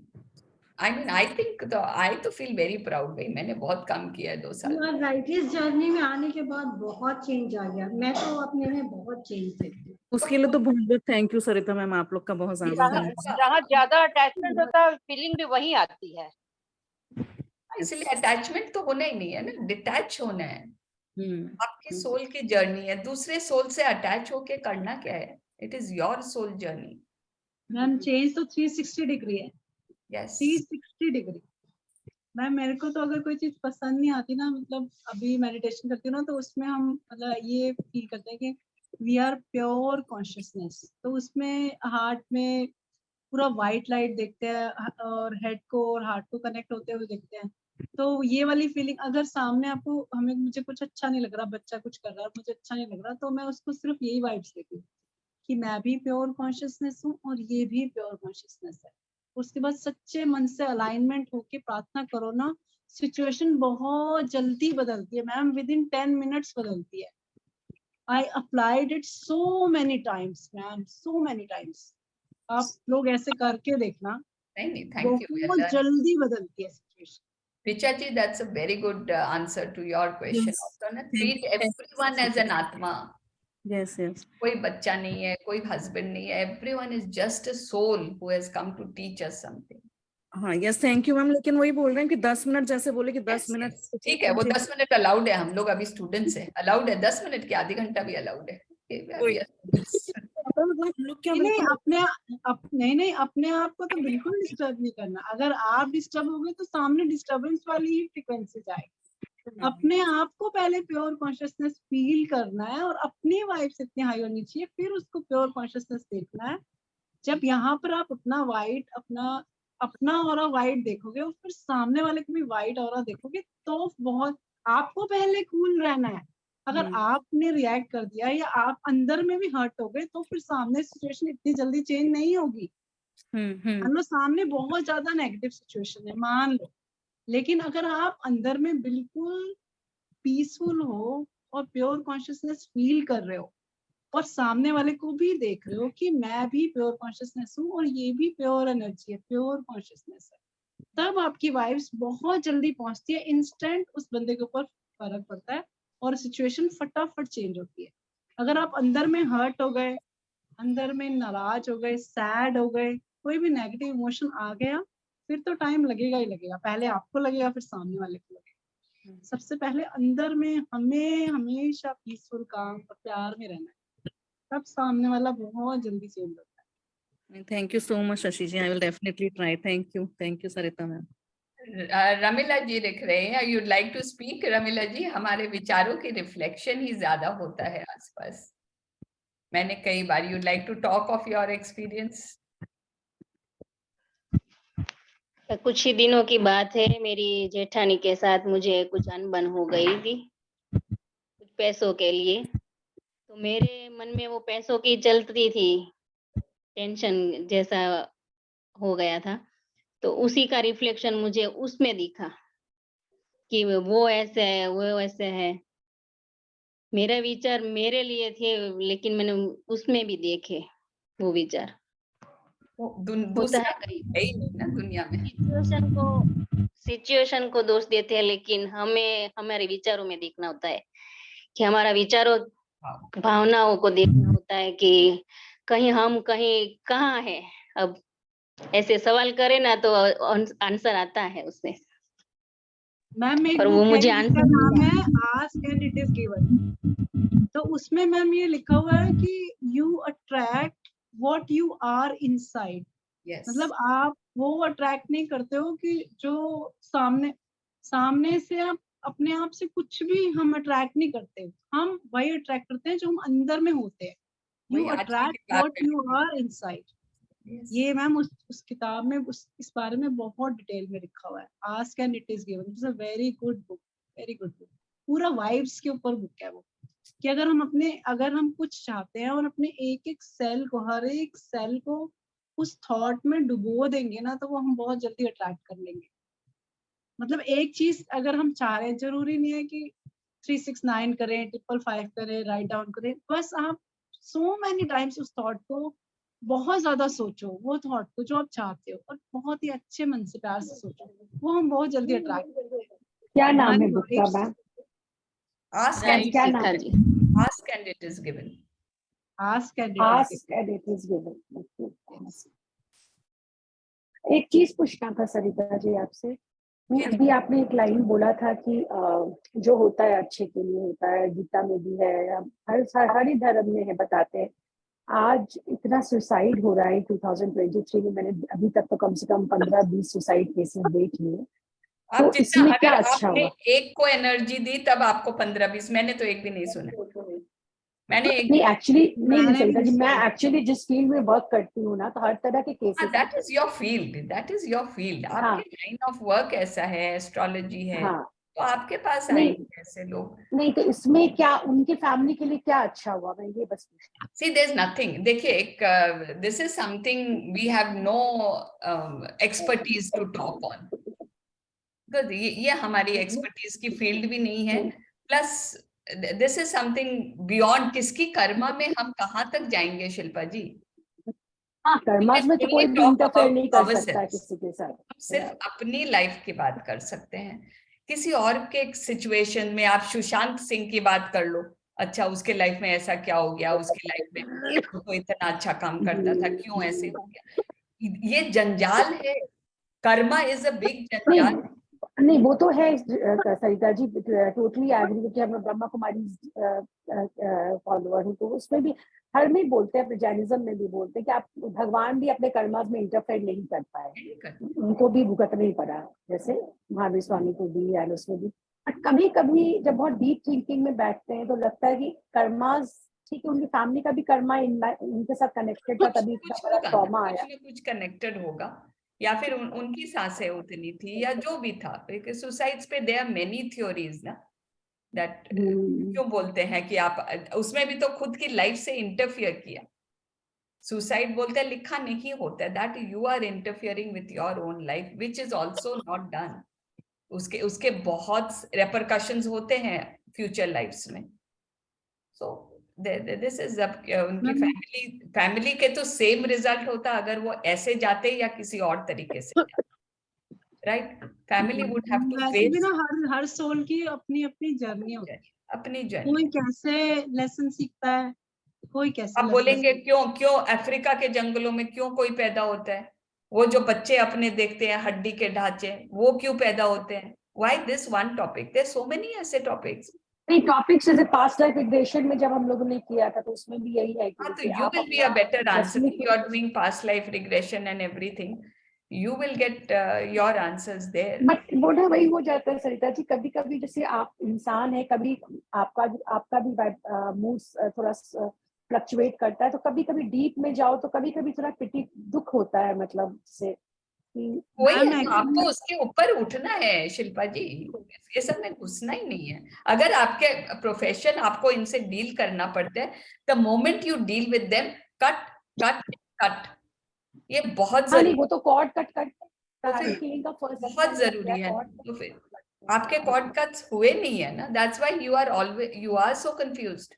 I mean, I think I तो feel very proud भाई, मैंने बहुत काम किया है 2 साल. राइट, इस जर्नी में आने के बाद बहुत चेंज आ गया, मैं तो अपने में बहुत चेंज देखती हूँ. उसके लिए तो बहुत बहुत थैंक यू सरिता मैम, आप लोग का बहुत ज्यादा. जहाँ ज्यादा अटैचमेंट होता है फीलिंग भी वही आती है. इसलिए अटैचमेंट तो होना ही नहीं है ना, डिटैच होना है. आपकी सोल की जर्नी है, दूसरे सोल से अटैच होके करना क्या है? It is your soul journey. Ma'am change तो 360 डिग्री है. Yes, 360 degree. मैम मेरे को तो अगर कोई चीज पसंद नहीं आती ना, मतलब अभी मेडिटेशन करती हूँ ना, तो उसमें हम मतलब ये फील करते हैं कि वी आर प्योर कॉन्शियसनेस। तो उसमें हार्ट में पूरा वाइट लाइट देखते हैं और हेड को और हार्ट को कनेक्ट होते हुए देखते हैं। तो ये वाली फीलिंग, अगर सामने आपको मुझे कुछ अच्छा नहीं लग रहा, बच्चा कुछ कर रहा है मुझे अच्छा नहीं लग रहा, तो मैं उसको सिर्फ यही वाइब्स देती हूँ कि मैं भी प्योर कॉन्शियसनेस हूँ और ये भी प्योर कॉन्शियसनेस है। उसके बाद सच्चे मन से अलाइनमेंट होके प्रार्थना करो ना, सिचुएशन बहुत जल्दी बदलती है मैम, विद इन 10 मिनट्स बदलती है। I applied it so many times ma'am, so many times. आप लोग ऐसे करके देखना, नहीं, थैंक यू। बहुत जल्दी बदलती है situation. Richa ji, that's a very good answer to your question. Yes. Also, na, Thank treat you. everyone as an atma. Yes, yes. कोई बच्चा नहीं है, कोई husband नहीं है, everyone is just a soul who has come to teach us something. हाँ, yes, thank you ma'am. लेकिन वही बोल रहे हैं कि 10 मिनट, जैसे बोले कि 10 Yes, मिनट yes. ठीक है, वो 10 मिनट अलाउड है, हम लोग अभी स्टूडेंट्स है, अलाउड है 10 मिनट के, आधी घंटा भी अलाउड है। मतलब हम लोग क्या नहीं बिल्कुल नहीं अपने आप को तो बिल्कुल डिस्टर्ब नहीं करना। अगर आप डिस्टर्ब हो गए तो सामने डिस्टर्बेंस वाली ही फ्रीक्वेंसी जाएगी। अपने आप को पहले प्योर कॉन्शियसनेस फील करना है और अपनी वाइब्स इतनी हाई होनी चाहिए, फिर उसको प्योर कॉन्शियसनेस देखना है। जब यहाँ पर आप अपना वाइट अपना ऑरा वाइट देखोगे और फिर सामने वाले को भी वाइट ऑरा देखोगे, तो बहुत आपको पहले कूल रहना है। अगर आपने रिएक्ट कर दिया या आप अंदर में भी हर्ट हो गए, तो फिर सामने सिचुएशन इतनी जल्दी चेंज नहीं होगी। मान लो सामने बहुत ज्यादा नेगेटिव सिचुएशन है, मान लो, लेकिन अगर आप अंदर में बिल्कुल पीसफुल हो और प्योर कॉन्शियसनेस फील कर रहे हो और सामने वाले को भी देख रहे हो कि मैं भी प्योर कॉन्शियसनेस हूँ और ये भी प्योर एनर्जी है, प्योर कॉन्शियसनेस है, तब आपकी वाइब्स बहुत जल्दी पहुंचती है। इंस्टेंट उस बंदे के ऊपर फर्क पड़ता है और सिचुएशन फटाफट चेंज होती है। अगर आप अंदर में हर्ट हो गए, अंदर में नाराज हो गए, सैड हो गए, कोई भी नेगेटिव इमोशन आ गया, फिर तो टाइम लगेगा ही लगेगा। पहले आपको लगेगा, फिर सामने वाले को लगेगा। सबसे पहले अंदर में हमें हमेशा पीसफुल, काम और प्यार में रहना है, तब सामने वाला बहुत जल्दी चेंज होता है। Thank you so much Shashi ji, I will definitely try. Thank you Sarita ma'am. Ramila ji लिख रहे हैं, you'd like to speak? Ramila ji, हमारे विचारों की रिफ्लेक्शन ही ज्यादा होता है आसपास। मैंने कई बार, you'd like to talk of your experience? कुछ ही दिनों की बात है, मेरी जेठानी के साथ मुझे कुछ अनबन हो गई थी कुछ पैसों के लिए। तो मेरे मन में वो पैसों की चलती थी, टेंशन जैसा हो गया था। तो उसी का रिफ्लेक्शन मुझे उसमें दिखा कि वो ऐसे है, वो ऐसे है। मेरा विचार मेरे लिए थे, लेकिन मैंने उसमें भी देखे वो विचार। होता है कहीं ही नहीं ना दुनिया में। सिचुएशन को दोष देते हैं, लेकिन हमें हमारे विचारों में देखना होता है कि हमारा विचारों, भावनाओं को देखना होता है कि कहीं हम कहीं कहाँ है। अब ऐसे सवाल करे ना तो आंसर आता है उससे। मैम एक और वो मुझे आंसर नाम है ask and it is given. तो उसमें मैम ये लिखा हुआ है कि you attract what you are inside. मतलब आप वो अट्रैक्ट नहीं करते हो कि जो सामने से आप अपने आप से कुछ भी हम अट्रैक्ट नहीं करते, हम वही अट्रैक्ट करते हैं जो हम अंदर में होते हैं। You attract what you are inside. ये मैम उस किताब में इस बारे में बहुत डिटेल में लिखा हुआ है। Ask and it is given. It's a very good book, very good book. पूरा वाइब्स के ऊपर बुक है वो, कि अगर हम कुछ चाहते हैं और अपने एक एक सेल को, हर एक सेल को उस थॉट में डुबो देंगे ना, तो वो हम बहुत जल्दी अट्रैक्ट कर लेंगे। मतलब एक चीज अगर हम चाह रहे हैं, जरूरी नहीं है कि 369 करें, 555 करें, राइट डाउन करें। बस आप सो मेनी टाइम्स उस थॉट को बहुत ज्यादा सोचो, वो थॉट को जो आप चाहते हो, और बहुत ही अच्छे मन से प्यार से सोचो, वो हम बहुत जल्दी अट्रैक्ट करते हैं। क्या नाम है बुक का ma'am? Ask and it is given. Ask and it is given. एक चीज पूछना था सरिता जी आपसे। अभी आपने एक लाइन बोला था कि जो होता है अच्छे के लिए होता है, गीता में भी है, हर ही धर्म में है, बताते हैं। आज इतना सुसाइड हो रहा है 2023 में, मैंने अभी तक तो कम से कम 15-20 सुसाइड केसेस देख लिए। आप तो जितना इसमें क्या अगर अच्छा आपने हुआ? एक को एनर्जी दी तब आपको 15-20, मैंने तो एक भी नहीं सुना, मैंने एक नहीं एक्चुअली नहीं मैंने सरिता भी जी, मैं इसको एक्चुअली जिस फील्ड में वर्क करती हूँ ना, तो हर तरह के cases that is your field, that is your field, हाँ आपके लाइन ऑफ वर्क ऐसा है, एस्ट्रोलॉजी है, हाँ तो आपके पास नहीं आएंगे ऐसे लोग। नहीं, तो इसमें क्या उनकी फैमिली के लिए क्या अच्छा हुआ, मैं ये बस पूछती हूँ। See, there's nothing. देखिए, एक this is something we have no expertise to talk on. Because ये हमारी एक्सपर्टीज की फील्ड भी नहीं है, plus this is something beyond, किसकी कर्मा में हम कहाँ तक जाएंगे शिल्पा जी? हाँ, कर्मास में तो कोई भी इंटरफेयर नहीं कर सकता है किसी के साथ। हम सिर्फ अपनी लाइफ की बात कर सकते हैं, किसी और के सिचुएशन में आप सुशांत सिंह की बात कर लो, अच्छा उसके लाइफ में ऐसा क्या हो गया, उसके लाइफ में वो तो इतना अच्छा काम करता था, क्यों ऐसे हो गया? ये जंजाल है, कर्मा इज अ बिग जंजाल। नहीं वो तो है सरिता जी, टोटली एग्री, क्योंकि हम ब्रह्मा कुमारी फॉलोअर हूँ, तो उसमें भी हर में बोलते हैं, जैनिज्म में भी बोलते हैं कि आप भगवान भी अपने कर्मास में इंटरफेयर नहीं कर पाए, उनको भी भुगतना ही पड़ा, जैसे महावीर स्वामी को भी एंड उसमें भी। बट कभी कभी जब बहुत डीप थिंकिंग में बैठते हैं तो लगता है कि कर्मास, ठीक है, उनकी फैमिली का भी कर्मा इनके साथ कनेक्टेड था, तभी इतना बड़ा ट्रॉमा आया। कुछ ना कुछ कनेक्टेड होगा, या फिर उनकी सांसें उतनी थी, या जो भी था। सुसाइड्स पे देयर आर मेनी थ्योरीज ना, दैट क्यों बोलते हैं कि आप उसमें भी तो खुद की लाइफ से इंटरफियर किया। सुसाइड बोलते हैं लिखा नहीं होता है, that you are interfering with your own life, which is also not done. उसके बहुत रेपरकशंस होते हैं फ्यूचर लाइफ्स में। सो दिस इज उनकी फैमिली के तो सेम रिजल्ट होता अगर वो ऐसे जाते या किसी और तरीके से, right? Family would have to वैसे भी फेस ना हर सोल की अपनी अपनी जर्नी होती है, अपनी कोई जर्नी। कैसे लेसन सीखता है, कोई कैसे आप lesson बोलेंगे क्यों अफ्रीका के जंगलों में क्यों कोई पैदा होता है? वो जो बच्चे अपने देखते हैं हड्डी के ढांचे, वो क्यों पैदा होते हैं? Why this one topic? There so many ऐसे टॉपिक्स। नहीं, टॉपिक्स जैसे पास्ट लाइफ रिग्रेशन में जब हम लोगों ने किया था, तो उसमें भी यही है हाँ, तो कि यू आप will be a better answer, destiny you are doing past life regression and everything, you will get your answers there. But वो ना वही हो जाता है सरिता जी, कभी कभी जैसे आप इंसान है, कभी आपका भी मूड थोड़ा फ्लक्चुएट करता है, तो कभी कभी डीप में जाओ तो कभी कभी थोड़ा पिटी दुख होता है, मतलब से वही है, मैम तो आपको उसके ऊपर उठना है शिल्पा जी, ये सब में घुसना ही नहीं है। अगर आपके प्रोफेशन आपको इनसे डील करना पड़ता है, the moment you deal with them, cut cut cut, ये बहुत हाँ नहीं, जरूरी, वो तो कॉर्ड कट तो फिर किलिंग का फर्स्ट बहुत जरूरी है। तो फिर आपके कॉर्ड कट्स हुए नहीं है ना, that's why you are so confused.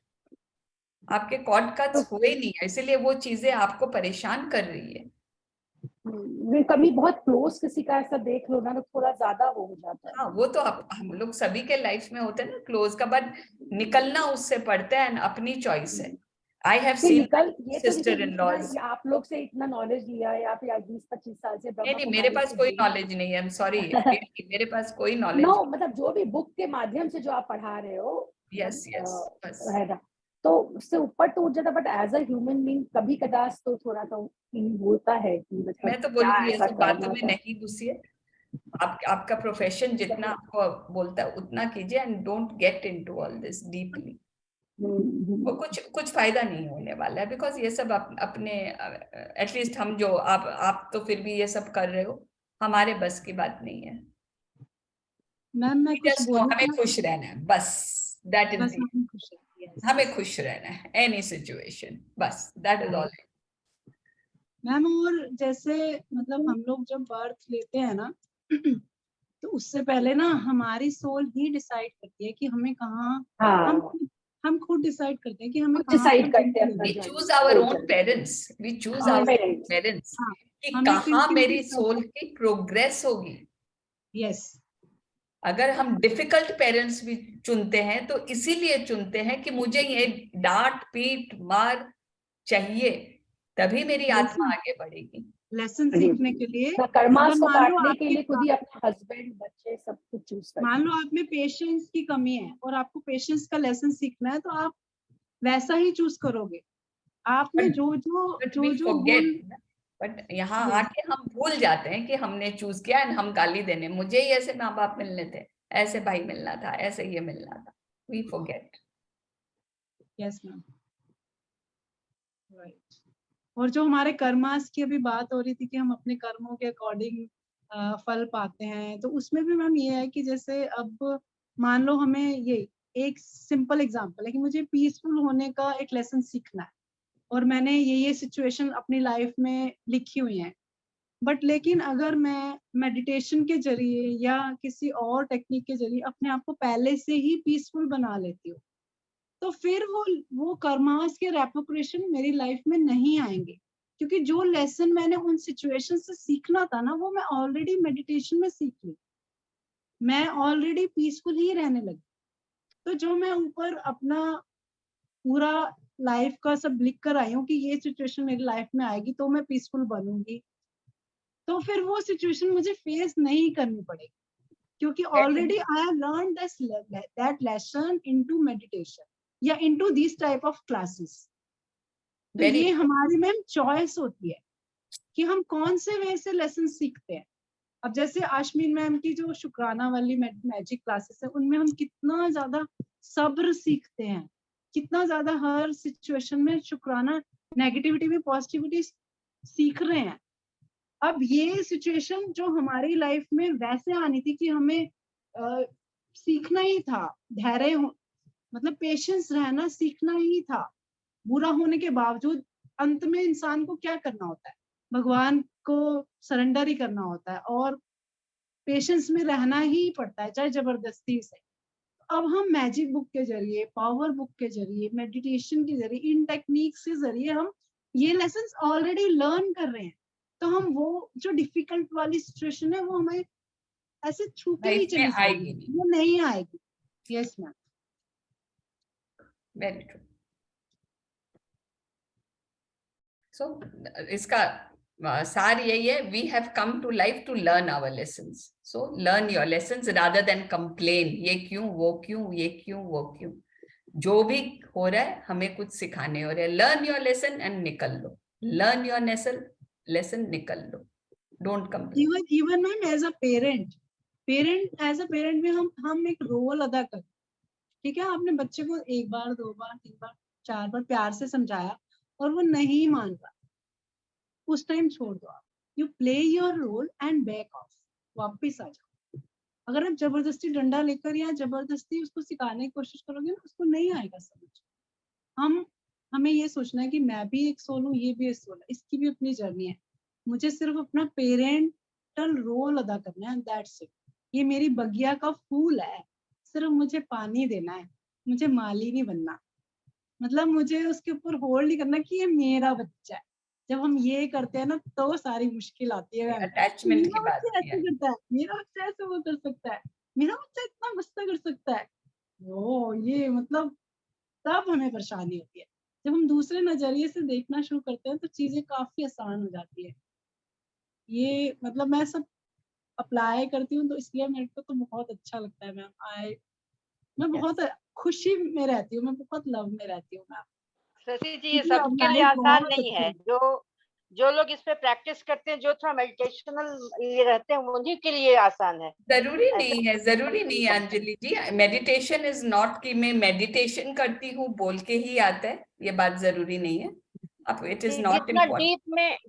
आपके कॉर्ड कट्स हुए नहीं है, इसीलिए वो चीजें आपको परेशान कर रही है। कभी बहुत क्लोज किसी का ऐसा देख लो ना, तो थोड़ा ज्यादा वो हो जाता है। हाँ, वो तो हम लोग सभी के लाइफ में होता है ना क्लोज का, बट निकलना उससे पड़ता है, अपनी चॉइस है। I have seen sister in laws. आप लोग से इतना नॉलेज लिया है, आप 20-25 साल से नहीं, मेरे पास कोई नॉलेज नहीं है, आई एम सॉरी, मेरे पास कोई नॉलेज नो, मतलब जो भी बुक के माध्यम से जो आप पढ़ा रहे हो, यस बस है ना, तो उससे ऊपर तो उठ जाता, but as a human being कभी कदार तो थोड़ा तो फीलिंग होता है कि मतलब मैं तो क्या बोलूंगी ये ऐसा सब बातों करना में था। नहीं घुसिए। आपका प्रोफेशन जितना आपको बोलता है उतना कीजिए, and don't get into all this deeply. वो कुछ फायदा नहीं होने वाला है, बिकॉज ये सब अपने एटलीस्ट हम जो आप तो फिर भी ये सब कर रहे हो, हमारे बस की बात नहीं है। मैम मैं कुछ बोलूं हमें खुश रहना है बस, दैट इज बस हम खुश हैं। हमें खुश रहना है, एनी सिचुएशन, बस दैट इज ऑल। मैम और जैसे मतलब हम लोग जब बर्थ लेते हैं ना तो उससे पहले ना हमारी सोल ही डिसाइड करती है कि हमें कहाँ, हम खुद डिसाइड करते हैं कि हमें कहाँ डिसाइड करते हैं, we choose our own parents, we choose our own parents कि कहाँ मेरी सोल की प्रोग्रेस होगी। यस, अगर हम डिफिकल्ट पेरेंट्स भी चुनते हैं तो इसीलिए चुनते हैं कि मुझे ये डांट पीट मार चाहिए, तभी मेरी आत्मा आगे बढ़ेगी। लेसन सीखने के लिए। कर्मास को काटने के लिए खुद ही अपने हस्बैंड बच्चे सब कुछ चूज करते हैं। मान लो आप में पेशेंस की कमी है और आपको पेशेंस का लेसन सीखना है, तो आप वैसा ही चूज करोगे। आप में जो गुण बट यहाँ आके हम भूल जाते हैं कि हमने चूज किया एंड हम गाली देने, मुझे ही ऐसे माँ बाप मिलने थे, ऐसे भाई मिलना था, ऐसे ये मिलना था, we forget. Yes ma'am, right. और जो हमारे कर्मास की अभी बात हो रही थी कि हम अपने कर्मों के अकॉर्डिंग फल पाते हैं, तो उसमें भी मैम ये है कि जैसे अब मान लो हमें ये एक सिंपल एग्जांपल है कि मुझे पीसफुल होने का एक लेसन सीखना है और मैंने ये सिचुएशन अपनी लाइफ में लिखी हुई है, बट लेकिन अगर मैं मेडिटेशन के जरिए या किसी और टेक्निक के जरिए अपने आप को पहले से ही पीसफुल बना लेती हूँ, तो फिर वो कर्मास के रेपोक्रेशन मेरी लाइफ में नहीं आएंगे, क्योंकि जो लेसन मैंने उन सिचुएशन से सीखना था ना, वो मैं ऑलरेडी मेडिटेशन में सीख ली, मैं ऑलरेडी पीसफुल ही रहने लगी। तो जो मैं ऊपर अपना पूरा लाइफ का सब लिख कर आई हूँ कि ये सिचुएशन मेरी लाइफ में आएगी तो मैं पीसफुल बनूंगी, तो फिर वो सिचुएशन मुझे फेस नहीं करनी पड़ेगी, क्योंकि already I have learn that lesson into meditation या into this type of classes. तो ये हमारी मैम चॉइस होती है कि हम कौन से वे से लेसन सीखते हैं। अब जैसे आशमीन मैम की जो शुक्राना वाली मैजिक क्लासेस है, उनमें हम कितना ज्यादा सब्र सीखते हैं, कितना ज्यादा हर सिचुएशन में शुक्राना, नेगेटिविटी में पॉजिटिविटी सीख रहे हैं। अब ये सिचुएशन जो हमारी लाइफ में वैसे आनी थी कि हमें सीखना ही था, धैर्य मतलब पेशेंस रहना सीखना ही था। बुरा होने के बावजूद अंत में इंसान को क्या करना होता है, भगवान को सरेंडर ही करना होता है और पेशेंस में रहना ही पड़ता है, चाहे जबरदस्ती से। अब हम मैजिक बुक के जरिए, पावर बुक के जरिए, मेडिटेशन के जरिए, इन टेक्निक्स के जरिए हम ये लेसन्स ऑलरेडी लर्न कर रहे हैं, तो हम वो जो डिफिकल्ट वाली सिचुएशन है वो हमें ऐसे छू के ही चली जाएगी, वो नहीं आएगी। Yes ma'am, very true. So इसका सार यही है, we have come to life to learn our lessons, so learn your lessons rather than complain, ये क्यों, वो क्यों, ये क्यों, वो क्यों। जो भी हो रहा है हमें कुछ सिखाने हो रहे हैं, लर्न योर लेसन एंड निकल लो, लर्न योर लेसन निकल लो, don't complain. Even ma'am as a parent में हम एक रोल अदा करते, ठीक है। आपने बच्चे को 1 बार 2 बार 3 बार 4 बार प्यार से समझाया और वो नहीं मान रहा, उस टाइम छोड़ दो आप, you play your role and back off, वापस आ जाओ। अगर आप जबरदस्ती डंडा लेकर या जबरदस्ती उसको सिखाने की कोशिश करोगे ना, उसको नहीं आएगा समझ। हमें ये सोचना है कि मैं भी एक सोल हूँ, ये भी एक सोल है, इसकी भी अपनी जर्नी है, मुझे सिर्फ अपना पेरेंटल रोल अदा करना है, दैट्स इट। ये मेरी बगिया का फूल है, सिर्फ मुझे पानी देना है, मुझे माली नहीं बनना, मतलब मुझे उसके ऊपर होल्ड नहीं करना कि ये मेरा बच्चा है। जब हम ये करते हैं ना तो सारी मुश्किल आती है, अटैचमेंट की बात ऐसे करता है, मेरा बच्चा ऐसे वो कर सकता है, मेरा बच्चा इतना गुस्सा कर सकता है, वो ये मतलब तब हमें परेशानी होती है। जब हम दूसरे नजरिए से देखना शुरू करते हैं तो चीजें काफी आसान हो जाती है। ये मतलब मैं सब अप्लाई करती हूँ तो इसलिए मेरे को तो बहुत अच्छा लगता है मैम। मैं बहुत खुशी में रहती हूँ, मैं बहुत लव में रहती हूँ मैम। शशि जी, ये सबके लिए आसान नहीं है। जो लोग इस पे प्रैक्टिस करते हैं, जो थोड़ा मेडिटेशनल ये रहते हैं, उन्हीं के लिए आसान है। जरूरी नहीं है अंजलि जी, मेडिटेशन इज नॉट कि मैं मेडिटेशन करती हूँ बोल के ही आता है, ये बात जरूरी नहीं है। अब इट इज नॉट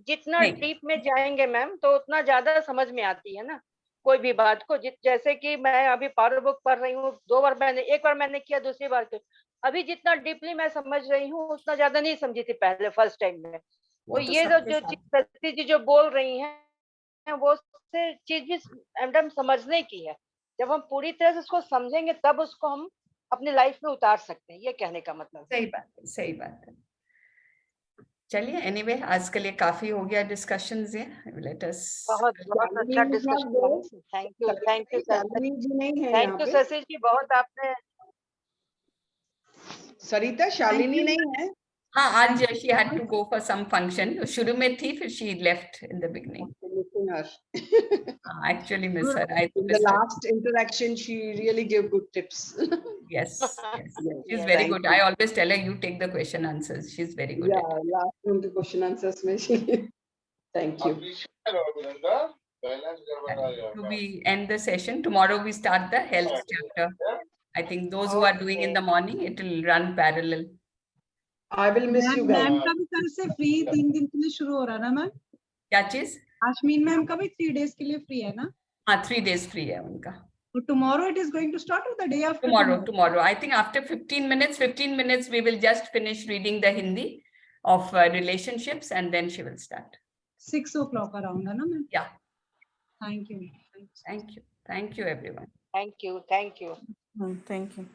जितना डीप में जाएंगे मैम तो उतना ज्यादा समझ में आती है ना कोई भी बात को। जैसे कि मैं अभी पावर बुक पढ़ रही हूँ, 2 बार मैंने, 1 बार मैंने किया, दूसरी बार किया, अभी जितना डीपली मैं समझ रही हूँ उतना ज्यादा नहीं समझी थी पहले फर्स्ट टाइम में। तो ये जो चीज शशि जी जो बोल रही हैं वो चीज भी एकदम समझने की है। जब हम पूरी तरह से उसको समझेंगे तब उसको हम अपनी लाइफ में उतार सकते हैं, ये कहने का मतलब। सही बात है। चलिए एनीवे, आज के लिए काफी हो गया डिस्कशंस, ये लेट अस। बहुत अच्छा डिस्कशन, थैंक यू शशि जी, बहुत आपने। सरिता, शालिनी नहीं है? हाँ, आज she had to go for some function, शुरू में थी, फिर she left in the beginning. Actually miss her. In the last interaction she really gave good tips. Yes. She's very good. I always tell her, you take the question answers. She's very good. Yeah, last one the question answers में she Thank you. So we end the session. Tomorrow we start the health chapter. I think those who are doing in the morning, it will run parallel. I will miss you guys. Ma'am का भी कल से free 3 दिन के लिए शुरू हो रहा है ना मैम? क्या चीज? आशमीन मैम का भी 3 days के लिए फ्री है ना? हाँ, 3 days free है उनका. So tomorrow it is going to start or the day after? Tomorrow. I think after 15 minutes, we will just finish reading the Hindi of relationships and then she will start. 6 o'clock around, है ना ma'am? Yeah. Thank you. Thank you. Thank you, everyone. Thank you. Thank you. Thank you.